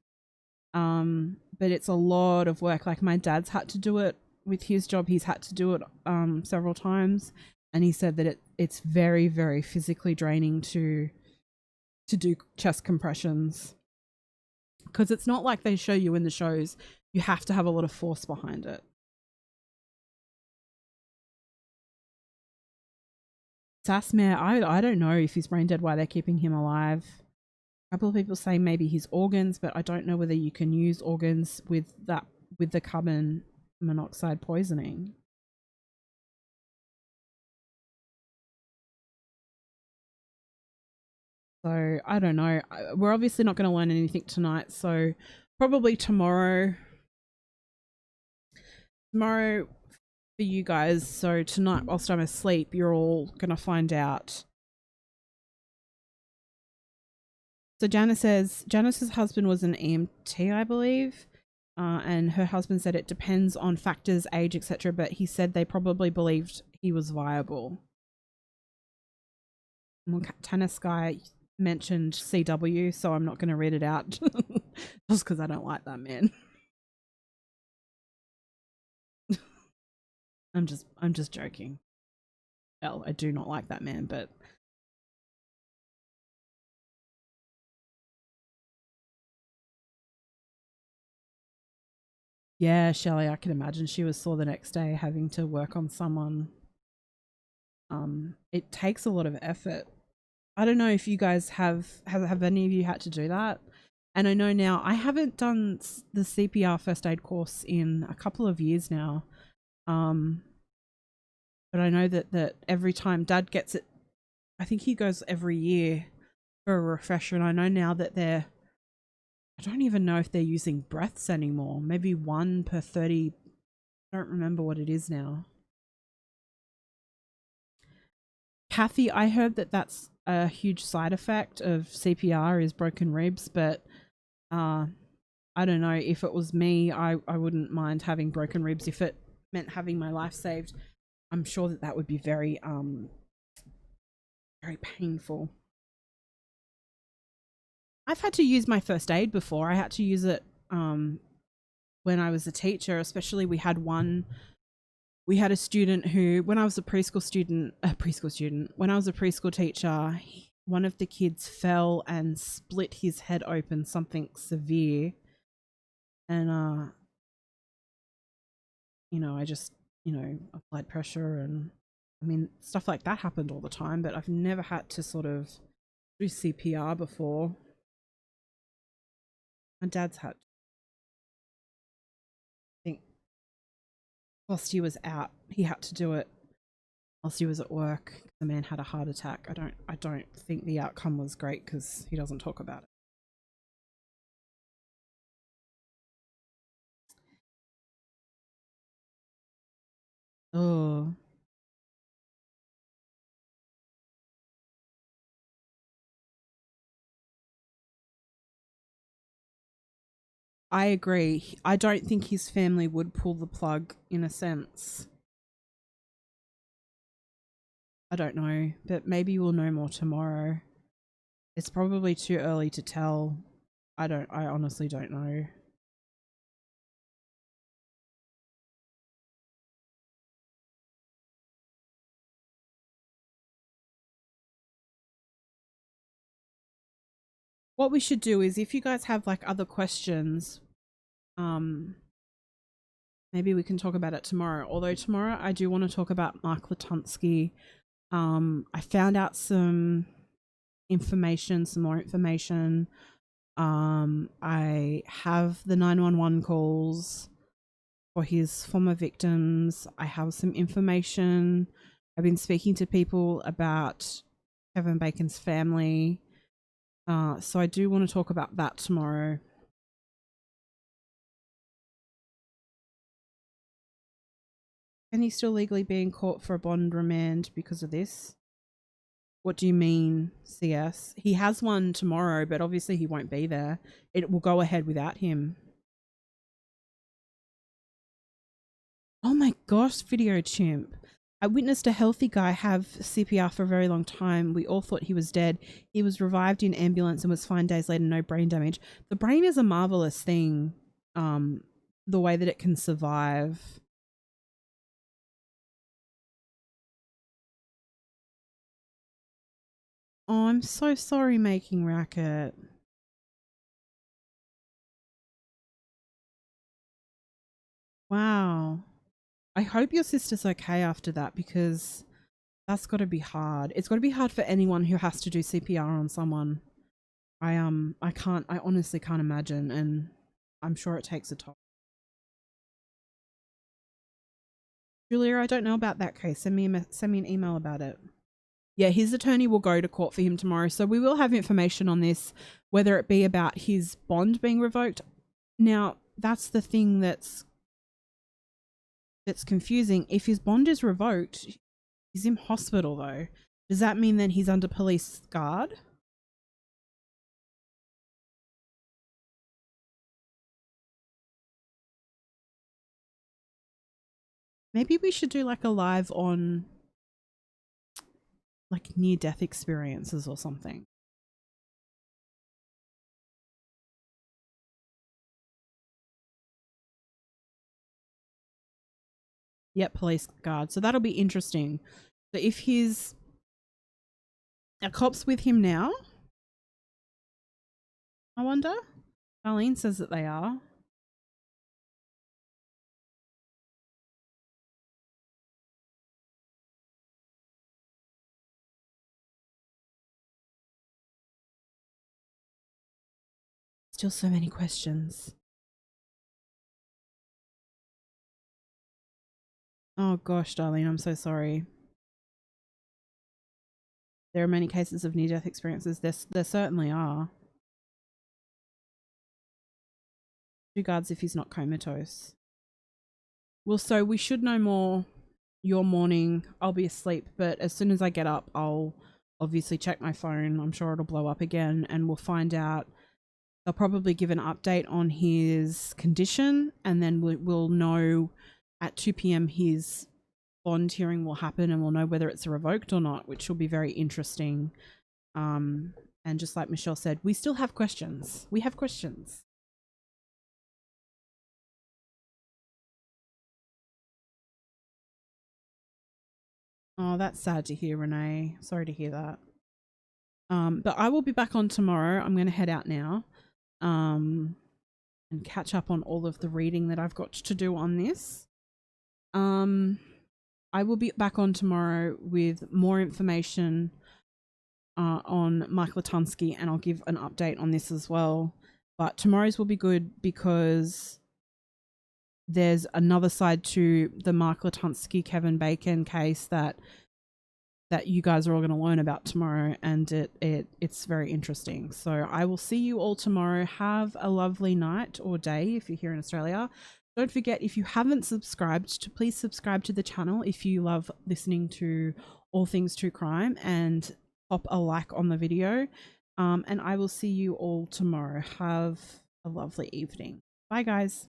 But it's a lot of work. Like my dad's had to do it with his job. He's had to do it several times, and he said that it's very, very physically draining to do chest compressions, because it's not like they show you in the shows. You have to have a lot of force behind it. Sasmare, I don't know if he's brain dead, why they're keeping him alive. A couple of people say maybe his organs, but I don't know whether you can use organs with the carbon monoxide poisoning. So I don't know. We're obviously not going to learn anything tonight, so probably tomorrow for you guys. So tonight, whilst I'm asleep, you're all going to find out. So Janice's husband was an EMT, I believe, and her husband said it depends on factors, age, etc. But he said they probably believed he was viable. Tannis guy mentioned CW, so I'm not going to read it out just because I don't like that man. I'm just joking. Well, I do not like that man, but yeah, Shelley, I can imagine she was sore the next day having to work on someone. It takes a lot of effort. I don't know if you guys have any of you had to do that. And I know now I haven't done the CPR first aid course in a couple of years now. But I know that every time Dad gets it, I think he goes every year for a refresher. And I know now that I don't even know if they're using breaths anymore. Maybe 1 per 30. I don't remember what it is now. Kathy, I heard that that's a huge side effect of CPR is broken ribs, but I don't know. If it was me, I wouldn't mind having broken ribs. If it meant having my life saved, I'm sure that would be very very painful. I've had to use my first aid before. I had to use it when I was a teacher, especially we had a student who, when I was a preschool teacher, one of the kids fell and split his head open, something severe. And, I just, applied pressure, and I mean, stuff like that happened all the time, but I've never had to sort of do CPR before. My dad's had, I think, whilst he was out, he had to do it whilst he was at work. The man had a heart attack. I don't think the outcome was great because he doesn't talk about it. Oh, I agree. I don't think his family would pull the plug in a sense. I don't know, but maybe we'll know more tomorrow. It's probably too early to tell. I honestly don't know. What we should do is, if you guys have like other questions, maybe we can talk about it tomorrow. Although tomorrow I do want to talk about Mark Latunsky. I found out some more information. I have the 911 calls for his former victims. I have some information. I've been speaking to people about Kevin Bacon's family. So I do want to talk about that tomorrow. And he's still legally being caught for a bond remand because of this. What do you mean, CS? He has one tomorrow, but obviously he won't be there. It will go ahead without him. Oh my gosh, Video Chimp. I witnessed a healthy guy have CPR for a very long time. We all thought he was dead. He was revived in ambulance and was fine days later, no brain damage. The brain is a marvelous thing. The way that it can survive. Oh, I'm so sorry, Making Racket. Wow. I hope your sister's okay after that, because that's got to be hard. It's got to be hard for anyone who has to do CPR on someone. I honestly can't imagine, and I'm sure it takes a toll. Julia, I don't know about that case. Send me an email about it. Yeah, his attorney will go to court for him tomorrow, so we will have information on this, whether it be about his bond being revoked. Now, that's the thing that's confusing. If his bond is revoked, he's in hospital though. Does that mean that he's under police guard? Maybe we should do like a live on like near-death experiences or something. Yep, police guard. So that'll be interesting. So if are cops with him now? I wonder. Darlene says that they are. Still so many questions. Oh gosh, Darlene, I'm so sorry. There are many cases of near-death experiences. There certainly are. 2 guards if he's not comatose. Well, so we should know more your morning. I'll be asleep, but as soon as I get up, I'll obviously check my phone. I'm sure it'll blow up again, and we'll find out. They'll probably give an update on his condition, and then we'll know at 2 p.m. his bond hearing will happen, and we'll know whether it's revoked or not, which will be very interesting. And just like Michelle said, we still have questions. We have questions. Oh, that's sad to hear, Renee. Sorry to hear that. But I will be back on tomorrow. I'm going to head out now. And catch up on all of the reading that I've got to do on this. I will be back on tomorrow with more information on Mike Latunsky, and I'll give an update on this as well. But tomorrow's will be good because there's another side to the Mark Latunsky, Kevin Bacon case that you guys are all going to learn about tomorrow, and it's very interesting. So I will see you all tomorrow. Have a lovely night or day if you're here in Australia. Don't forget, if you haven't subscribed, to please subscribe to the channel if you love listening to all things true crime, and pop a like on the video. And I will see you all tomorrow. Have a lovely evening. Bye, guys.